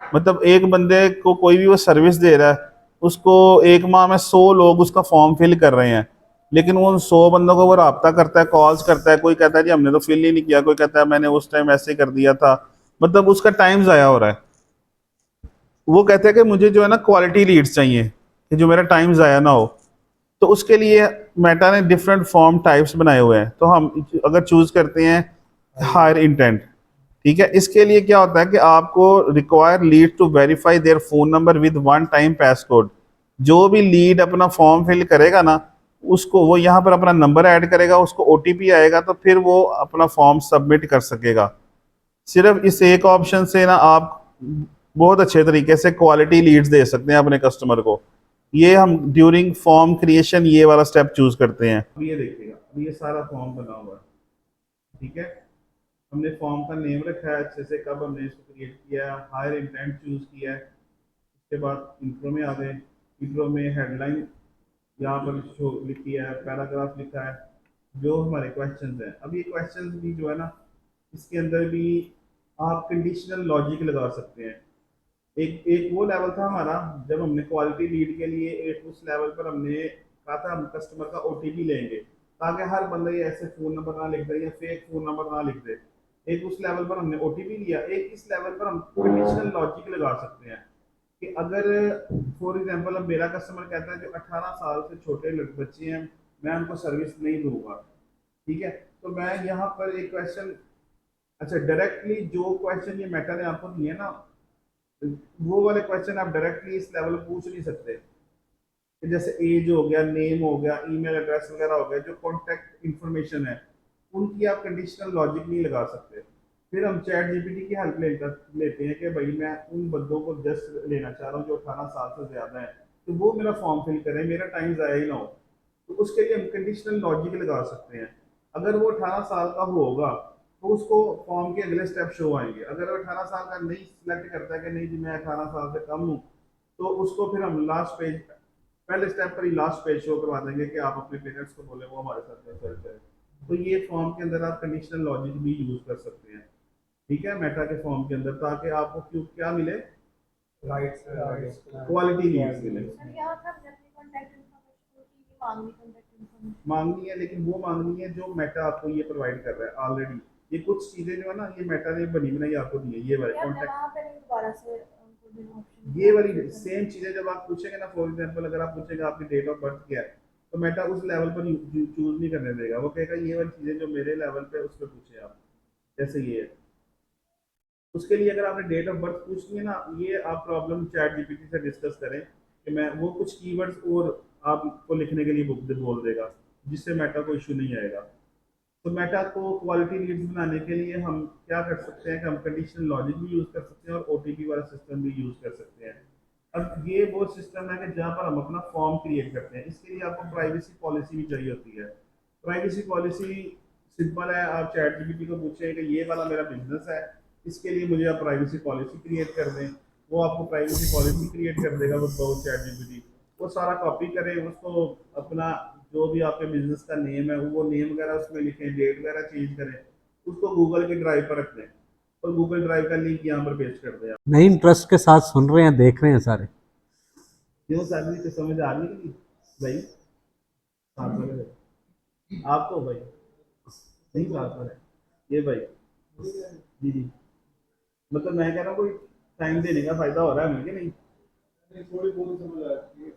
मतलब एक बंदे को कोई भी वो सर्विस दे रहा है, उसको एक माह में 100 लोग उसका फॉर्म फिल कर रहे हैं, लेकिन वो उन 100 बंदों को वो रब्ता करता है, कॉल्स करता है, कोई कहता है जी हमने तो फिल ही नहीं किया, कोई कहता है मैंने उस टाइम ऐसे कर दिया था। मतलब उसका टाइम ज़ाया हो रहा है। वो कहते हैं कि मुझे जो है ना क्वालिटी लीड्स चाहिए कि जो मेरा टाइम ज़ाया ना हो। तो उसके लिए मेटा ने डिफरेंट फॉर्म टाइप्स बनाए हुए हैं। तो हम अगर चूज़ करते हैं हायर इंटेंट, ठीक है, इसके लिए क्या होता है कि आपको require lead to verify their phone number with one time pass code. जो भी लीड अपना फॉर्म फिल करेगा ना, उसको वो यहाँ पर अपना नंबर ऐड करेगा, उसको ओटीपी आएगा तो फिर वो अपना फॉर्म सबमिट कर सकेगा। सिर्फ इस एक ऑप्शन से ना आप बहुत अच्छे तरीके से क्वालिटी लीड्स दे सकते हैं अपने कस्टमर को। ये हम ड्यूरिंग फॉर्म क्रिएशन ये वाला स्टेप चूज करते हैं। अब ये देखिएगा, अब ये सारा फॉर्म बना हुआ है, ठीक है। हमने फॉर्म का नेम रखा है अच्छे से, कब हमने इसको क्रिएट किया, हायर इंटेंट चूज किया है। उसके बाद इंट्रो में आ गए, इंट्रो में हेडलाइन यहाँ पर शो लिखी है, पैराग्राफ लिखा है, जो हमारे क्वेश्चंस हैं। अब ये क्वेश्चंस भी जो है ना, इसके अंदर भी आप कंडीशनल लॉजिक लगा सकते हैं। एक वो लेवल था हमारा जब हमने क्वालिटी लीड के लिए, एक उस लेवल पर हमने कहा था हम कस्टमर का ओटीपी लेंगे ताकि हर बंदा ये ऐसे फ़ोन नंबर ना लिख दे या फेक फ़ोन नंबर ना लिख दे। एक उस लेवल पर हमने ओटीपी लिया। एक इस लेवल पर हम कंडीशनल लॉजिक लगा सकते हैं कि अगर फॉर एग्जांपल अब मेरा कस्टमर कहता है जो 18 साल से छोटे बच्चे हैं मैं उनको सर्विस नहीं दूंगा, ठीक है, तो मैं यहाँ पर एक क्वेश्चन, अच्छा डायरेक्टली जो क्वेश्चन ये मेटा ने आपको दिए ना, वो वाले क्वेश्चन आप डायरेक्टली इस लेवल पर पूछ नहीं सकते। जैसे एज हो गया, नेम हो गया, ईमेल एड्रेस वगैरह हो गया, जो कॉन्टैक्ट इंफॉर्मेशन है उनकी आप कंडीशनल लॉजिक नहीं लगा सकते। फिर हम चैट जीपीटी की हेल्प लेते हैं कि भाई मैं उन बंदों को जस्ट लेना चाह रहा हूँ जो 18 साल से ज़्यादा है, तो वो मेरा फॉर्म फिल करें, मेरा टाइम ज़ाया ही ना हो। तो उसके लिए हम कंडीशनल लॉजिक लगा सकते हैं। अगर वो 18 साल का होगा तो उसको फॉर्म के अगले स्टेप शो आएंगे। अगर वो 18 साल का नहीं सिलेक्ट करता है कि नहीं जी मैं 18 साल से कम हूँ, तो उसको फिर हम लास्ट पेज, पहले स्टेप पर ही लास्ट पेज शो करवा देंगे कि आप अपने पेरेंट्स को बोले वो हमारे साथ कंसल्ट करें। तो ये फॉर्म के अंदर आप कंडीशनल लॉजिक भी यूज़ कर सकते हैं, ठीक है, मेटा के फॉर्म के अंदर, ताकि आपको क्यों क्या मिले, राइट्स क्वालिटी लीड्स मिले। सर यहाँ पर हमने अपनी कॉन्टैक्ट इन्फॉर्मेशन की मांगनी, कॉन्टैक्ट इन्फॉर्मेशन मांगनी है, लेकिन वो मांगनी है जो मेटा आपको ये प्रोवाइड कर रहा है ऑलरेडी। ये कुछ चीजें जो है ना ये मेटा ने बनी बनाई आपको दी है, ये वाले या कॉन्टैक्ट, वहाँ पर दोबारा से उनको देना ऑप्शन, ये वाली सेम चीजें जब आप पूछेंगे ना, फॉर एग्जांपल अगर आप पूछेंगे आपकी डेट ऑफ बर्थ क्या है, तो मेटा उस लेवल पर चूज नहीं करने देगा। वो कहेगा ये वाली चीजें जो मेरे लेवल पे उस पर पूछे आप, जैसे ये है। उसके लिए अगर आपने डेट ऑफ बर्थ पूछनी है ना, ये आप प्रॉब्लम चैट जीपीटी से डिस्कस करें कि मैं वो कुछ कीवर्ड्स और आपको लिखने के लिए बोल देगा, जिससे मेटा को इशू नहीं आएगा। तो मेटा को क्वालिटी लीड्स बनाने के लिए हम क्या कर सकते हैं कि हम कंडीशनल लॉजिक भी यूज़ कर सकते हैं और ओटीपी वाला सिस्टम भी यूज़ कर सकते हैं। अब ये वो सिस्टम है कि जहाँ पर हम अपना फॉर्म क्रिएट करते हैं। इसके लिए आपको प्राइवेसी पॉलिसी भी चाहिए होती है। प्राइवेसी पॉलिसी सिंपल है, आप चैट जीपीटी को पूछें कि ये वाला मेरा बिजनेस है, इसके लिए मुझे आप प्राइवेसी पॉलिसी क्रिएट कर दें, वो आपको प्राइवेसी पॉलिसी क्रिएट कर देगा विद चैट जीपीटी। वो सारा कॉपी करें, उसको अपना जो भी आपके बिजनेस का नेम है वो नेम वगैरह उसमें लिखें, डेट वगैरह चेंज करें, उसको गूगल के ड्राइव पर रख दें और गूगल ड्राइव का लिंक यहाँ पर पेस्ट कर दें। नहीं इंटरेस्ट के साथ सुन रहे हैं, देख रहे हैं सारे। क्यों सैलरी तो समझ आ रही है कि नहीं भाई? 7 है आपको भाई, नहीं 7 है ये भाई। जी जी, मतलब मैं कह रहा हूँ कोई टाइम देने का फायदा हो रहा है हमें कि नहीं? थोड़ी बहुत समझ आ रही है,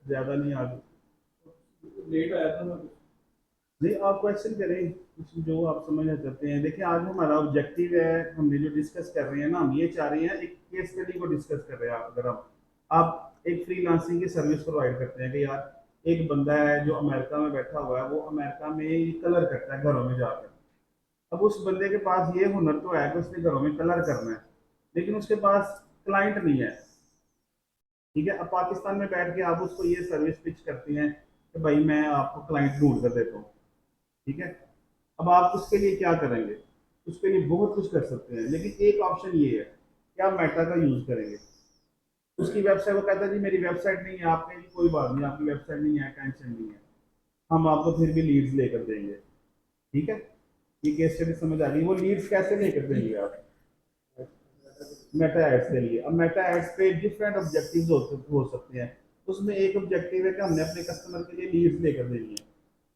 ज़्यादा नहीं आ रही। लेट आया था मैं। नहीं, आप क्वेश्चन करें कुछ जो आप समझना चाहते हैं। देखिए आज हमारा ऑब्जेक्टिव है, हमने जो डिस्कस कर रहे हैं ना, हम ये चाह रहे हैं एक केस स्टडी को डिस्कस कर रहे हैं। अगर आप एक फ्रीलांसिंग की सर्विस प्रोवाइड करते हैं कि यार एक बंदा है जो अमेरिका में बैठा हुआ है, वो अमेरिका में कलर करता है घरों में जाकर। अब उस बंदे के पास ये हुनर तो है कि उसने घरों में कलर करना है, लेकिन उसके पास क्लाइंट नहीं है। ठीक है, अब पाकिस्तान में बैठ के आप उसको ये सर्विस पिच करती हैं कि भाई मैं आपको क्लाइंट ढूंढ कर देता हूँ। ठीक है, अब आप उसके लिए क्या करेंगे? उसके लिए बहुत कुछ कर सकते हैं, लेकिन एक ऑप्शन ये है कि आप मेटा का यूज करेंगे। उसकी वेबसाइट, वो कहता है जी मेरी वेबसाइट नहीं है, आपके लिए कोई बात नहीं, आपकी वेबसाइट नहीं है, टेंशन नहीं है, हम आपको फिर भी लीड्स लेकर देंगे। ठीक है, ये केस स्टडी समझ आ गई? वो लीड्स कैसे लेकर देंगे आप? मेटा एड्स के लिए। अब मेटा एड्स पे डिफरेंट ऑब्जेक्टिव्स हो सकते हैं। उसमें एक ऑब्जेक्टिव है कि हमने अपने कस्टमर के लिए लीड्स लेकर देनी है।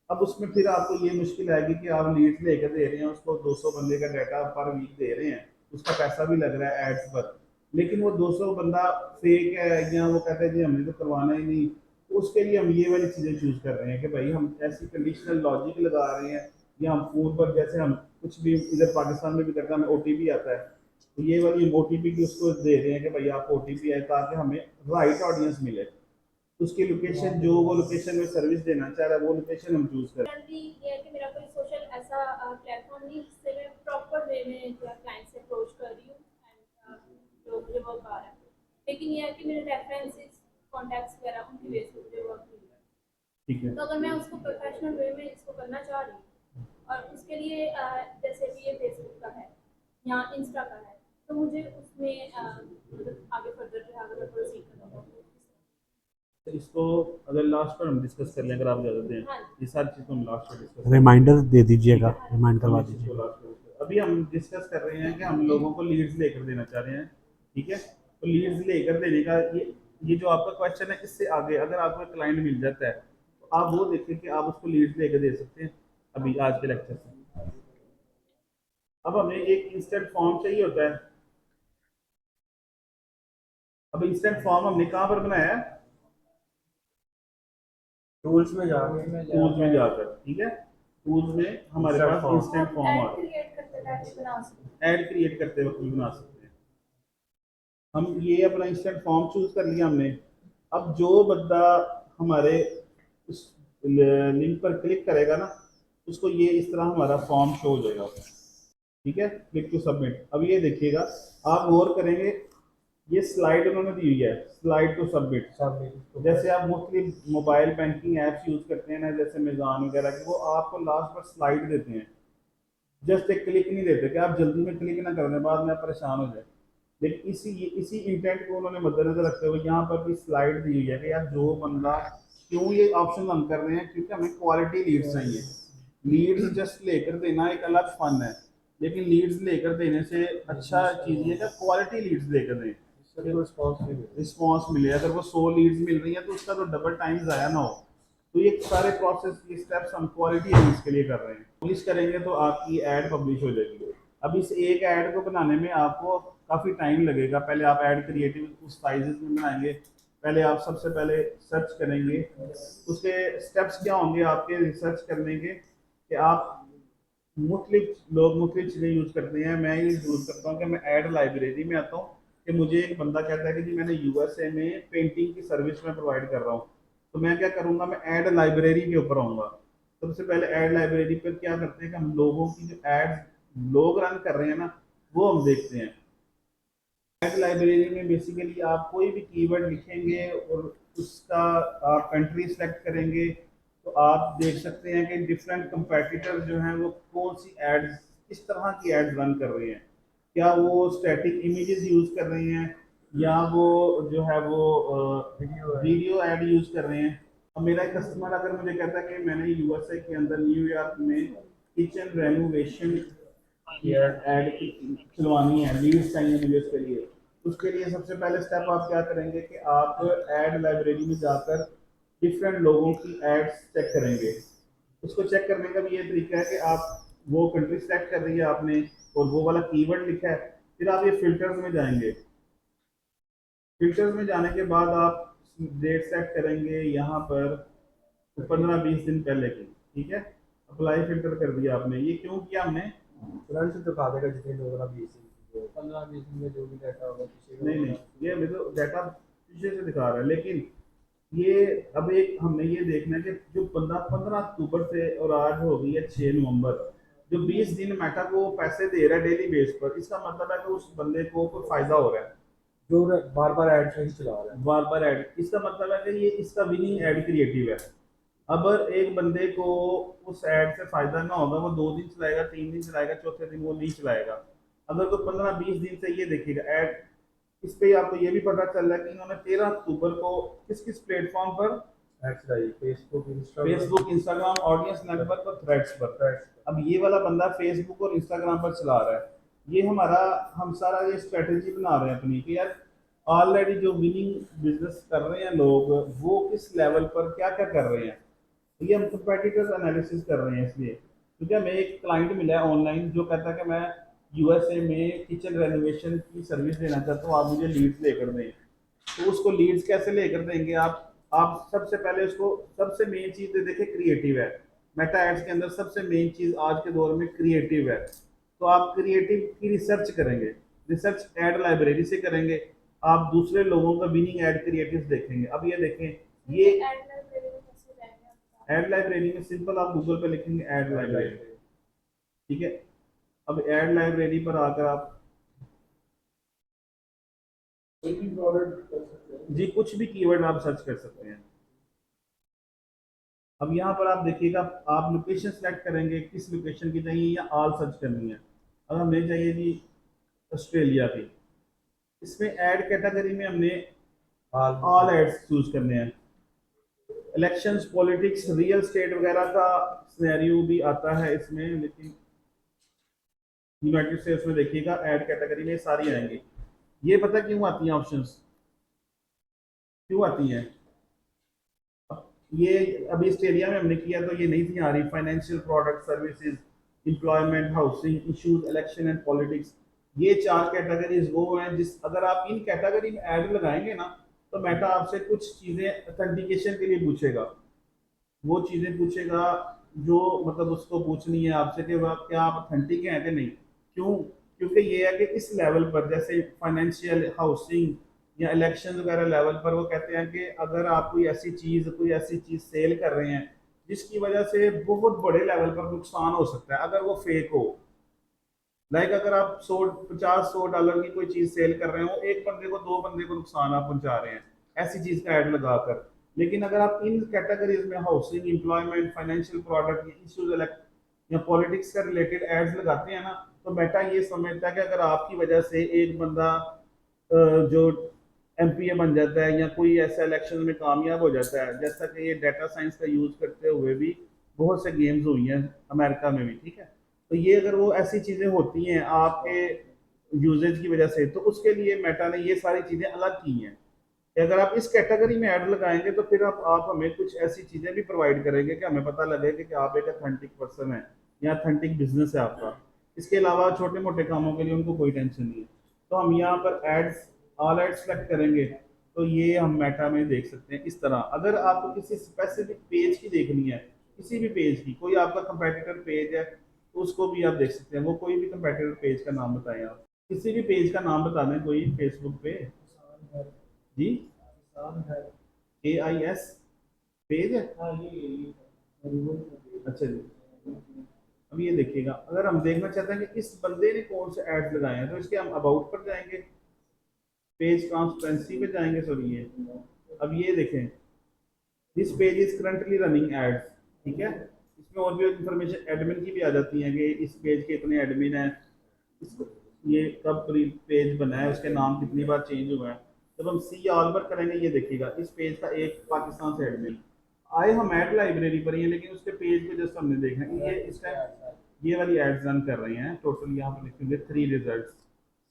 अब उसमें फिर आपको ये मुश्किल आएगी कि आप लीड्स लेकर दे रहे हैं, उसको 200 बंदे का डाटा पर वीक दे रहे हैं, उसका पैसा भी लग रहा है एड्स पर, लेकिन वो 200 बंदा फेक है या वो कहते हैं जी हमने तो करवाना ही नहीं। तो उसके लिए हम ये वाली चीज़ें चूज कर रहे हैं कि भाई हम ऐसी कंडीशनल लॉजिक लगा रहे हैं, या हम फोन पर जैसे हम कुछ भी इधर पाकिस्तान में भी करते हैं, हमें OTP आता है, तो ये वाली OTP की उसको दे रहे हैं कि भाई आपको OTP आए, ताकि हमें राइट ऑडियंस मिले। उसकी लोकेशन, जो वो लोकेशन में सर्विस देना चाह रहा है, वो लोकेशन हम चूज करें। करंटली ये है कि मेरा कोई सोशल ऐसा प्लेटफॉर्म नहीं जिससे मैं प्रॉपर वे में जो है क्लाइंट से अप्रोच कर रही हूँ एंड जो मुझे वर्क आ रहा है। लेकिन ये है कि मेरे रेफरेंसेस कॉन्टैक्ट्स वगैरह उनकी बेस पे मुझे वर्क मिल रहा है। ठीक है, तो अगर मैं उसको प्रोफेशनल वे में इसको करना चाह रही हूँ और उसके लिए जैसे कि ये फेसबुक का है या इंस्टा का है, तो मुझे उसमें मतलब आगे फर्दर जो है अगर मैं प्रोसीड करना चाहूँ तो तो इसको अगर लास्ट पर हम डिस्कस कर लें, अगर आप ज़्यादा दें, हाँ ये सारी चीज़ को हम लास्ट पर डिस्कस रिमाइंडर दे दीजिएगा, रिमाइंड करवा करेंगे। दीजिएगा। अभी हम डिस्कस कर रहे हैं कि हम लोगों को लीड्स लेकर देना चाह रहे हैं। ठीक है, तो लीड्स लेकर देने का ये जो आपका क्वेश्चन है, इससे आगे अगर आपको क्लाइंट मिल जाता है तो आप वो देखें कि आप उसको लीड्स लेकर दे सकते हैं। अभी आज के लेक्चर से अब हमें एक इंस्टेंट फॉर्म चाहिए होता है। अब इंस्टेंट फॉर्म हमने कहाँ पर बनाया है? टूल्स में जा टूल्स में जाकर। ठीक है, टूल्स में हमारे Instant पास form. इंस्टेंट फॉर्म आ ऐड रहा क्रिएट करते टाइम बना सकते है। ऐड क्रिएट करते वक्त भी बना सकते हैं हम। ये अपना इंस्टेंट फॉर्म चूज कर लिया हमने। अब जो बंदा हमारे उस लिंक पर क्लिक करेगा ना, उसको ये इस तरह हमारा फॉर्म शो हो जाएगा। ठीक है, क्लिक टू सबमिट। अब ये देखिएगा, आप गौर करेंगे, ये स्लाइड उन्होंने दी हुई है, स्लाइड टू सबमिट। जैसे आप मुख्तलिफ मोबाइल बैंकिंग ऐप्स यूज करते हैं ना, जैसे मेज़ान वगैरह की, वो आपको लास्ट पर स्लाइड देते हैं, जस्ट एक क्लिक नहीं देते कि आप जल्दी में क्लिक ना करने बाद में आप परेशान हो जाए। लेकिन इसी इंटेंट को उन्होंने मद्देनजर रखते हुए यहाँ पर भी स्लाइड दी हुई है कि यार जो बंदा, क्यों ये ऑप्शन हम कर रहे हैं, क्योंकि हमें क्वालिटी लीड्स चाहिए। लीड्स जस्ट लेकर देना एक अलग फन है, लेकिन लीड्स लेकर देने से अच्छा चीज़ ये है कि क्वालिटी लीड्स लेकर दें, रिस्पॉन्स मिले। अगर वो 100 लीड्स मिल रही है तो उसका तो डबल टाइम ज़ाया ना हो। तो ये सारे प्रोसेस, ये स्टेप्स हम क्वालिटी लीड्स के लिए कर रहे हैं। पब्लिश करेंगे तो आपकी ऐड पब्लिश हो जाएगी। अब इस एक ऐड को बनाने में आपको काफ़ी टाइम लगेगा। पहले आप ऐड क्रिएटिव उस साइजेस में बनाएंगे, पहले आप सबसे पहले सर्च करेंगे, उसके स्टेप्स क्या होंगे आपके रिसर्च करने के, कि आप मुख्तलिफ लोग मुख्तलिफ चीज़ें यूज़ करते हैं। मैं ये यूज़ करता हूँ कि मैं ऐड लाइब्रेरी में आता हूँ कि मुझे एक बंदा कहता है कि जी मैंने USA में पेंटिंग की सर्विस में प्रोवाइड कर रहा हूँ, तो मैं क्या करूँगा, मैं ऐड लाइब्रेरी के ऊपर आऊँगा। सबसे पहले ऐड लाइब्रेरी पर क्या करते हैं कि हम लोगों की जो एड्स लोग रन कर रहे हैं ना, वो हम देखते हैं। ऐड लाइब्रेरी में बेसिकली आप कोई भी कीवर्ड लिखेंगे और उसका आप कंट्री सेलेक्ट करेंगे, तो आप देख सकते हैं कि डिफरेंट कंपेटिटर्स जो हैं वो कौन सी एड्स, किस तरह की एड्स रन कर रहे हैं। क्या वो स्टैटिक इमेजेस यूज़ कर रहे हैं, या वो जो है वो वीडियो ऐड यूज़ कर रहे हैं। अब मेरा एक कस्टमर अगर मुझे कहता है कि मैंने USA के अंदर न्यूयॉर्क में किचन रेनोवेशन ऐड खिलवानी है, लीड्स चाहिए मुझे उसके लिए, उसके लिए सबसे पहले स्टेप आप क्या करेंगे कि आप ऐड लाइब्रेरी में जाकर डिफरेंट लोगों की एड्स चेक करेंगे। उसको चेक करने का भी ये तरीका है कि आप वो कंट्री सेलेक्ट कर रही है आपने और वो वाला कीवर्ड लिखा है, फिर आप ये फिल्टर्स में जाएंगे। फिल्टर्स में जाने के बाद आप डेट सेट करेंगे यहाँ पर 15-20 दिन पहले की, ठीक है। अप्लाई फिल्टर कर दिया आपने, ये क्यों किया हमने? तुरंत से दिखा देगा जितने लोग 15-20 दिन में जो भी डाटा होगा किसी नहीं नहीं, ये अभी तो डाटा पीछे से दिखा रहा है, लेकिन ये अब एक हमने ये देखना है कि जो बंदा 15 अक्टूबर से और आज हो गई है 6 नवंबर, जो 20 दिन मेटा को पैसे दे रहा है डेली बेस पर, इसका मतलब है कि उस बंदे को कोई फायदा हो रहा है, जो बार बार ऐड नहीं चला रहा है। बार बार ऐड। इसका मतलब है कि ये इसका विनिंग ऐड क्रिएटिव है। अब एक बंदे को उस ऐड से फायदा ना होगा, वो 2 दिन चलाएगा, 3 दिन चलाएगा, चौथे दिन वो नहीं चलाएगा। अगर तो 15-20 दिन से ये देखेगा ऐड, इस पे आपको ये भी पता चल रहा है कि इन्होंने 13 अक्टूबर को किस किस प्लेटफॉर्म पर ऐड चलाई, फेसबुक, इंस्टाग्राम, ऑडियंस नेटवर्क और थ्रेड्स पर। अब ये वाला बंदा फेसबुक और इंस्टाग्राम पर चला रहा है, ये हम सारा ये स्ट्रेटेजी बना रहे हैं अपनी कि यार ऑलरेडी जो विनिंग बिजनेस कर रहे हैं लोग, वो किस लेवल पर क्या क्या कर रहे हैं। तो ये हम कंपेटिटर्स एनालिसिस कर रहे हैं इसलिए, क्योंकि हमें एक क्लाइंट मिला है ऑनलाइन जो कहता है कि मैं यूएसए में किचन रेनोवेशन की सर्विस देना चाहता हूँ, आप मुझे लीड्स लेकर दें। तो उसको लीड्स कैसे लेकर देंगे आप सबसे पहले उसको सबसे मेन चीज़ देखें, क्रिएटिव है। मेटा एड्स के अंदर सबसे मेन चीज़ आज के दौर में क्रिएटिव है। तो आप क्रिएटिव की रिसर्च करेंगे, रिसर्च ऐड लाइब्रेरी से करेंगे, आप दूसरे लोगों का विनिंग ऐड क्रिएटिव देखेंगे। अब ये देखें, ये ऐड लाइब्रेरी में सिंपल आप गूगल पे लिखेंगे ऐड लाइब्रेरी, ठीक है। अब ऐड लाइब्रेरी पर आकर आप जी कुछ भी कीवर्ड आप सर्च कर सकते हैं। अब यहाँ पर आप देखिएगा, आप लोकेशन सेलेक्ट करेंगे, किस लोकेशन की चाहिए या ऑल सर्च करनी है। अगर हमें चाहिए जी ऑस्ट्रेलिया की, इसमें ऐड कैटेगरी में हमने ऑल एड्स चूज करने हैं। इलेक्शंस, पॉलिटिक्स, रियल स्टेट वगैरह का सिनेरियो भी आता है इसमें, लेकिन यूनाइटेड स्टेट्स में देखिएगा ऐड कैटेगरी में सारी आएंगी। ये पता क्यों आती हैं ऑप्शंस, क्यों आती हैं? ये अभी ऑस्ट्रेलिया में हमने किया तो ये नहीं थी आ रही, financial product, services, employment, housing, issues, election and politics. ये 4 कैटेगरीज वो हैं जिस अगर आप इन कैटेगरी में ऐड लगाएंगे ना, तो मेटा आपसे कुछ चीज़ें ऑथेंटिकेशन के लिए पूछेगा। वो चीज़ें पूछेगा जो मतलब उसको पूछनी है आपसे कि वह क्या आप ऑथेंटिक हैं कि नहीं। क्यों? क्योंकि ये है कि इस लेवल पर जैसे फाइनेंशियल, हाउसिंग या इलेक्शन वगैरह लेवल पर वो कहते हैं कि अगर आप कोई ऐसी चीज़ सेल कर रहे हैं जिसकी वजह से बहुत बड़े लेवल पर नुकसान हो सकता है अगर वो फेक हो। लाइक अगर आप $50-100 की कोई चीज़ सेल कर रहे हो, एक बंदे को 2 बंदे को नुकसान आप पहुंचा रहे हैं ऐसी चीज़ का ऐड लगाकर। लेकिन अगर आप इन कैटेगरीज में housing, employment, financial product, issues या पॉलिटिक्स का रिलेटेड एड्स लगाते हैं ना, तो मेटा ये समझता है कि अगर आपकी वजह से एक बंदा जो एमपीए बन जाता है या कोई ऐसा इलेक्शन में कामयाब हो जाता है, जैसा कि ये डाटा साइंस का यूज़ करते हुए भी बहुत से गेम्स हुई हैं अमेरिका में भी, ठीक है। तो ये अगर वो ऐसी चीज़ें होती हैं आपके यूजेज की वजह से, तो उसके लिए मेटा ने ये सारी चीज़ें अलग की हैं कि अगर आप इस कैटेगरी में ऐड लगाएंगे तो फिर आप हमें कुछ ऐसी चीज़ें भी प्रोवाइड करेंगे कि हमें पता लगेगा कि आप एक अथेंटिक पर्सन है या अथेंटिक बिजनेस है आपका। इसके अलावा छोटे मोटे कामों के लिए उनको कोई टेंशन नहीं है। तो हम यहाँ पर एड्स, ऑल एड्स सेलेक्ट करेंगे तो ये हम मेटा में देख सकते हैं इस तरह। अगर आपको किसी स्पेसिफिक पेज की देखनी है, किसी भी पेज की, कोई आपका कंपेटिटर पेज है तो उसको भी आप देख सकते हैं। वो कोई भी कंपेटिटर पेज का नाम बताएं, आप किसी भी पेज का नाम बता दें कोई फेसबुक पे जी। AIS पेज है, अच्छा जी। अब ये देखिएगा, अगर हम देखना चाहते हैं कि इस बंदे ने कौन से एड्स लगाए हैं तो इसके हम अबाउट पर जाएंगे, पेज ट्रांसपेरेंसी पे जाएंगे, सॉरी ये। अब ये देखें, this page is currently running ads, ठीक है। इसमें और भी इंफॉर्मेशन एडमिन की भी आ जाती है कि इस पेज के इतने एडमिन हैं, ये कब पेज बना है, उसके नाम कितनी बार चेंज हुआ है। जब हम सी ऑल पर करेंगे, ये देखिएगा इस पेज का एक पाकिस्तान से एडमिन आए, हम ऐड लाइब्रेरी पर ही हैं लेकिन उसके पेज को जस्ट हमने देखना है। ये इस टाइम ये वाली एड्स रन कर रहे हैं, टोटल यहाँ पर लिखेंगे 3 रिजल्ट्स,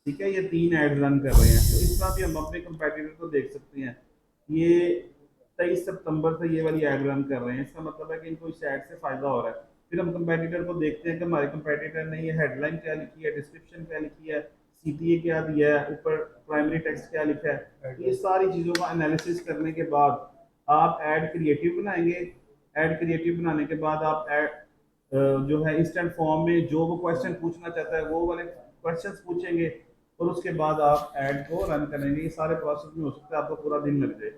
ठीक है, ये 3 ऐड रन कर रहे हैं। तो इस तरह भी हम अपने कंपेटिटर को देख सकते हैं। ये 23 सितंबर से ये वाली ऐड रन कर रहे हैं, इसका मतलब है कि इनको इस ऐड से फ़ायदा हो रहा है। फिर हम कंपेटिटर को देखते हैं कि हमारे कंपेटिटर ने ये हेडलाइन क्या लिखी है, डिस्क्रिप्शन क्या लिखी है, सीटीए क्या दिया है, ऊपर प्राइमरी टेक्स्ट क्या लिखा है। ये सारी चीज़ों का एनालिसिस करने के बाद आप ऐड क्रिएटिव बनाएंगे। ऐड क्रिएटिव बनाने के बाद आप ऐड जो है इंस्टेंट फॉर्म में जो वो क्वेश्चन पूछना चाहता है वो वाले क्वेश्चंस पूछेंगे, और उसके बाद आप ऐड को रन करेंगे। ये सारे प्रोसेस में हो सकता है आपको पूरा दिन लग जाए,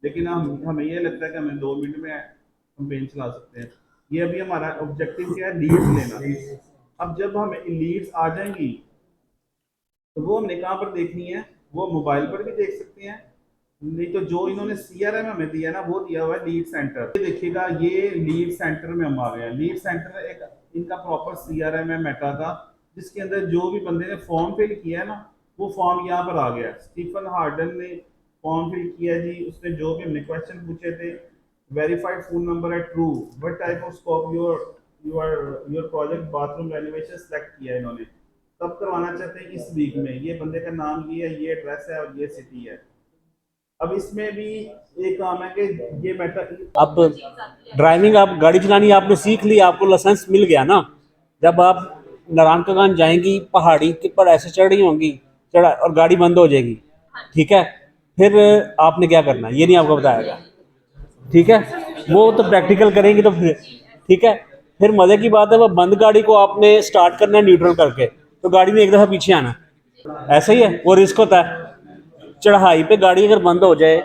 लेकिन हमें ये लगता है कि हमें 2 मिनट में कैंपेन चला सकते हैं। ये अभी हमारा ऑब्जेक्टिव क्या है, लीड्स लेना। अब जब हमें लीड्स आ जाएंगी तो वो हमने कहाँ पर देखनी है, वो मोबाइल पर भी देख सकते हैं, नहीं तो जो इन्होंने सीआरएम हमें दिया ना वो दिया हुआ है लीड सेंटर। ये देखिएगा, ये लीड सेंटर में हम आ गए हैं। लीड सेंटर एक इनका प्रॉपर सीआरएम है मेटा का, जिसके अंदर जो भी बंदे ने फॉर्म फिल किया है ना वो फॉर्म यहाँ पर आ गया। स्टीफन हार्डन ने फॉर्म फिल किया जी, उसने जो भी हमने क्वेश्चन पूछे थे, वेरीफाइड फोन नंबर है true, what type of scope your project bathroom renovation select किया है इन्होंने, कब करवाना चाहते हैं, इस वीक में, ये बंदे का नाम ये है, ये एड्रेस है और ये सिटी है। अब इसमें भी एक काम है कि ये मेटा अब ड्राइविंग, आप गाड़ी चलानी आपने सीख ली, आपको लाइसेंस मिल गया ना, जब आप नारायणगंज जाएंगी पहाड़ी के पर ऐसे चढ़ रही होंगी, चढ़ा और गाड़ी बंद हो जाएगी, ठीक है, फिर आपने क्या करना है ये नहीं आपको बताएगा, ठीक है, वो तो प्रैक्टिकल करेंगे तो फिर ठीक है। फिर मज़े की बात है, वो बंद गाड़ी को आपने स्टार्ट करना है न्यूट्रल करके, तो गाड़ी में एक दफ़ा पीछे आना, ऐसा ही है, वो रिस्क होता है। चढ़ाई पे गाड़ी अगर बंद हो जाए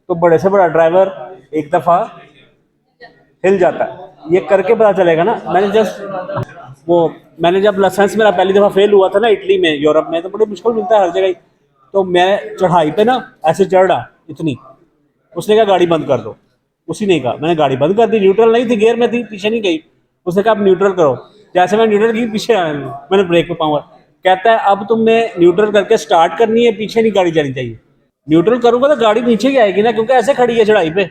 तो बड़े से बड़ा ड्राइवर एक दफ़ा हिल जाता है, ये करके पता चलेगा ना। मैंने जब लाइसेंस मेरा पहली दफ़ा फेल हुआ था ना इटली में, यूरोप में, तो बड़ी मुश्किल मिलता है हर जगह, तो मैं चढ़ाई पे ना ऐसे चढ़ रहा इतनी, उसने कहा गाड़ी बंद कर दो, उसी ने कहा, मैंने गाड़ी बंद कर दी, न्यूट्रल नहीं थी, गियर में थी, पीछे नहीं गई, उसने कहा आप न्यूट्रल करो, जैसे मैं न्यूट्रल की पीछे आया, मैंने ब्रेक पे पाऊंगा, कहता है अब तुमने न्यूट्रल करके स्टार्ट करनी है, पीछे नहीं गाड़ी जानी चाहिए। न्यूट्रल करूंगा तो गाड़ी नीचे ही आएगी ना, क्योंकि ऐसे खड़ी है चढ़ाई पे,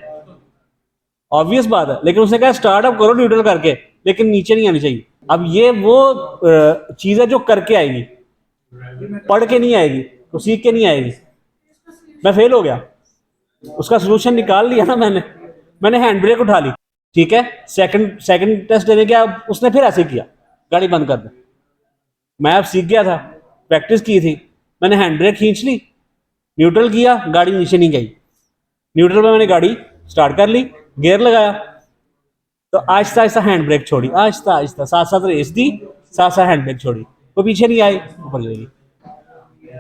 ऑब्वियस बात है, लेकिन उसने कहा स्टार्ट अप करो न्यूट्रल करके, लेकिन नीचे नहीं आनी चाहिए। अब ये वो चीज़ है जो करके आएगी, पढ़ के नहीं आएगी, तो सीख के नहीं आएगी। मैं फेल हो गया, उसका सोल्यूशन निकाल लिया ना मैंने हैंड ब्रेक उठा ली, ठीक है, सेकंड टेस्ट देने गया, उसने फिर ऐसे किया, गाड़ी बंद कर दे, मैं अब सीख गया था, प्रैक्टिस की थी, मैंने हैंड ब्रेक खींच ली, न्यूट्रल किया, गाड़ी नीचे नहीं गई, न्यूट्रल में मैंने गाड़ी स्टार्ट कर ली, गियर लगाया, तो आहिस्ता आहिस्ता हैंड ब्रेक छोड़ी, आहिस्ता आहिस्ता, साथ साथ रेस दी, साथ साथ हैंड ब्रेक छोड़ी, वो पीछे नहीं आई, ऊपर जाएगी।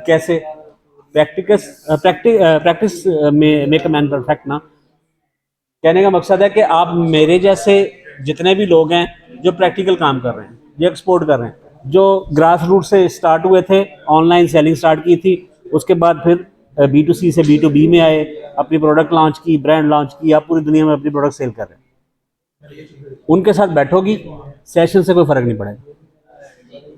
कैसे? Practice make a man perfect ना। कहने का मकसद है कि आप मेरे जैसे जितने भी लोग हैं जो प्रैक्टिकल काम कर रहे हैं, जो एक्सपोर्ट कर रहे हैं, जो ग्रास रूट से स्टार्ट हुए थे, ऑनलाइन सेलिंग स्टार्ट की थी, उसके बाद फिर B2C से B2B में आए, अपनी प्रोडक्ट लॉन्च की, ब्रांड लॉन्च की, आप पूरी दुनिया में अपनी प्रोडक्ट सेल कर रहे हैं, उनके साथ बैठोगी, सेशन से कोई फ़र्क नहीं पड़ेगा,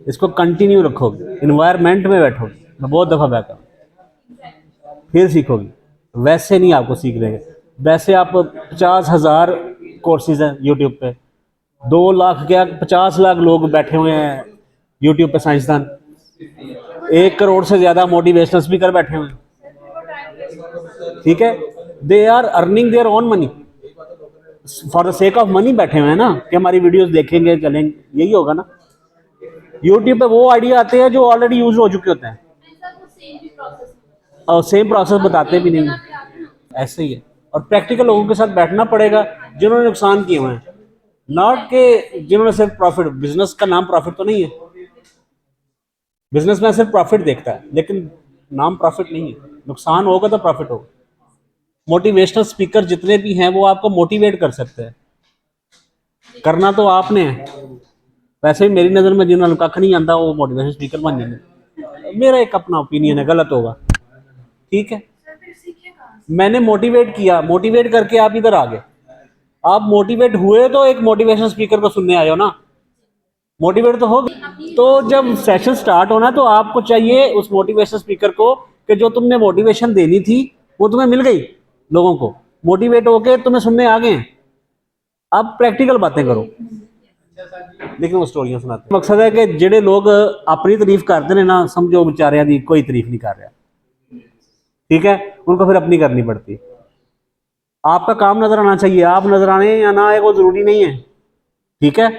इसको कंटिन्यू रखोगे, इन्वायरमेंट में बैठोगे, मैं बहुत दफ़ा बैठा हूँ, फिर सीखोगी। वैसे नहीं आपको सीख लेंगे, वैसे आप 50,000 कोर्सेज हैं यूट्यूब पे, 2 लाख क्या 50 लाख लोग बैठे हुए हैं यूट्यूब पे, साइंसदान, 1 करोड़ से ज़्यादा मोटिवेशनल स्पीकर बैठे हुए हैं, ठीक है, they are earning their own money, for the sake of money बैठे हुए हैं ना, कि हमारी वीडियोस देखेंगे चलेंगे, यही होगा ना। यूट्यूब पे वो आइडिया आते हैं जो ऑलरेडी यूज हो चुके होते हैं, और सेम प्रोसेस बताते भी नहीं, ऐसे ही है। और प्रैक्टिकल लोगों के साथ बैठना पड़ेगा जिन्होंने नुकसान किए हुए हैं, नॉट के जिन्होंने सिर्फ प्रॉफिट, बिजनेस का नाम प्रॉफिट तो नहीं है, बिजनेस में सिर्फ प्रॉफिट देखता है, लेकिन नाम प्रॉफिट नहीं है, नुकसान होगा तो प्रॉफिट होगा। मोटिवेशनल स्पीकर जितने भी हैं वो आपको मोटिवेट कर सकते हैं, करना तो आपने है। वैसे भी मेरी नज़र में जिन्होंने कख नहीं आता वो मोटिवेशनल स्पीकर बन जाएंगे, मेरा एक अपना ओपिनियन है, गलत होगा, ठीक है। मैंने मोटिवेट किया, मोटिवेट करके आप इधर आ गए, आप मोटिवेट हुए तो एक मोटिवेशनल स्पीकर को सुनने आए हो ना, मोटिवेट तो हो गए। तो जब सेशन स्टार्ट होना तो आपको चाहिए उस मोटिवेशनल स्पीकर को कि जो तुमने मोटिवेशन देनी थी वो तुम्हें मिल गई, लोगों को मोटिवेट होके तुम्हें सुनने आ गए हैं, अब प्रैक्टिकल बातें करो। लेकिन वो स्टोरियां सुनाते हैं। मकसद है कि ਜਿਹੜੇ ਲੋਕ अपनी तारीफ करते हैं ना, समझो बेचारियां दी कोई तारीफ नहीं कर रहा, ठीक है, उनको फिर अपनी करनी पड़ती है। आपका काम नजर आना चाहिए, आप नजर आने या ना आए वो जरूरी नहीं है, ठीक है।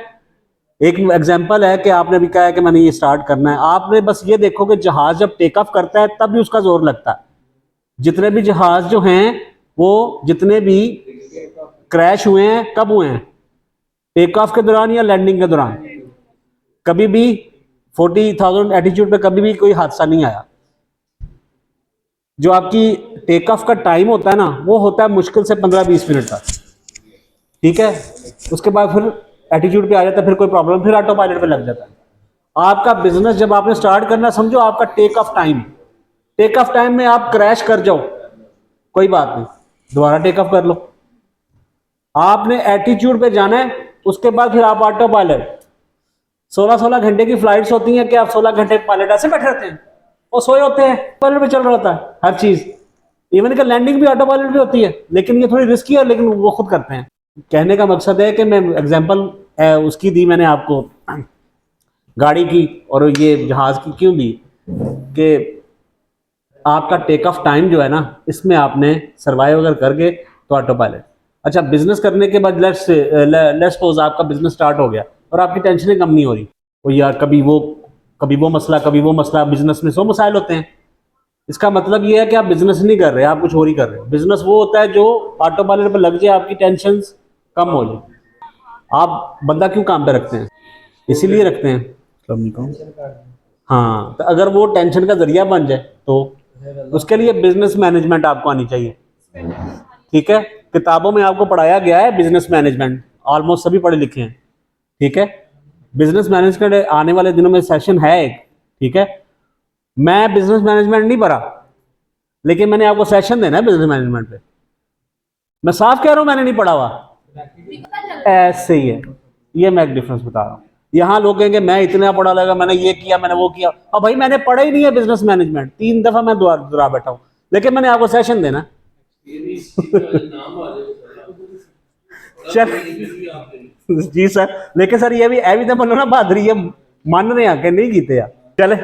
एक एग्जाम्पल है कि आपने भी कहा है कि मैंने ये स्टार्ट करना है, आपने बस ये देखो कि जहाज जब टेक ऑफ करता है तब भी उसका जोर लगता है। जितने भी जहाज जो हैं वो जितने भी क्रैश हुए हैं कब हुए हैं, टेक ऑफ के दौरान या लैंडिंग के दौरान। कभी भी 40,000 एटीट्यूड पे कभी भी कोई हादसा नहीं आया। जो आपकी टेक ऑफ का टाइम होता है ना, वो होता है मुश्किल से 15-20 मिनट का, ठीक है। उसके बाद फिर एटीट्यूड पे आ जाता है, फिर कोई प्रॉब्लम, फिर ऑटो पायलट पे लग जाता है। आपका बिजनेस जब आपने स्टार्ट करना, समझो आपका टेक ऑफ टाइम में आप क्रैश कर जाओ, कोई बात नहीं, दोबारा टेक ऑफ कर लो। आपने एटीट्यूड पे जाना है, उसके बाद फिर आप ऑटो पायलट। 16-16 घंटे की फ्लाइट्स होती हैं कि आप 16 घंटे पायलट ऐसे बैठे रहते हैं, वो सोए होते हैं, पायलट पे चल रहा होता है हर चीज। इवन का लैंडिंग भी ऑटो पायलट भी होती है, लेकिन ये थोड़ी रिस्की है, लेकिन वो खुद करते हैं। कहने का मकसद है कि मैं एग्जांपल उसकी दी मैंने आपको, गाड़ी की और ये जहाज की क्यों दी, कि आपका टेक ऑफ टाइम जो है ना, इसमें आपने सर्वाइव अगर करके तो ऑटो पायलट। अच्छा, बिजनेस करने के बाद लेट्स सपोज आपका बिजनेस स्टार्ट हो गया और आपकी टेंशनें कम नहीं हो रही, वो यार कभी वो मसला, बिजनेस में 100 मसाइल होते हैं। इसका मतलब ये है कि आप बिजनेस नहीं कर रहे, आप कुछ और ही कर रहे हो। बिजनेस वो होता है जो ऑटो पायलट पर लग जाए, आपकी टेंशन कम हो जाए। आप बंदा क्यों काम पे रखते हैं, इसीलिए रखते हैं। हाँ, तो अगर वो टेंशन का जरिया बन जाए तो उसके लिए बिजनेस मैनेजमेंट आपको आनी चाहिए, ठीक है। किताबों में आपको पढ़ाया गया है बिजनेस मैनेजमेंट, ऑलमोस्ट सभी पढ़े लिखे हैं, ठीक है। बिजनेस मैनेजमेंट आने वाले दिनों में सेशन है एक, ठीक है। मैं बिजनेस मैनेजमेंट नहीं पढ़ा, लेकिन मैंने आपको सेशन देना है बिजनेस मैनेजमेंट पे। मैं साफ कह रहा हूं, मैंने नहीं पढ़ा हुआ, ऐसे ही है। ये मैं एक डिफरेंस बता रहा हूँ। यहाँ लोग कहेंगे मैं इतना पढ़ा लगा, मैंने ये किया, मैंने वो किया। अब भाई मैंने पढ़ा ही नहीं है बिजनेस मैनेजमेंट, 3 दफा मैं दोहरा बैठा हूँ, लेकिन मैंने आपको सेशन देना। चल जी सर, लेकिन सर ये भी तो बोलो ना, बहादुरी ये मान रहे हैं कि नहीं कीते यार। चले,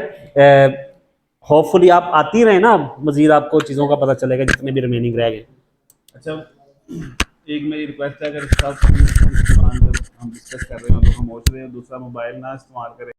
होपफुली आप आती रहे ना, मजीद आपको चीज़ों का पता चलेगा जितने भी रिमेनिंग रह गए। अच्छा, एक मेरी रिक्वेस्ट है, अगर इसका हम डिस्कस कर रहे हो तो खामोश रहे, दूसरा मोबाइल ना इस्तेमाल करें।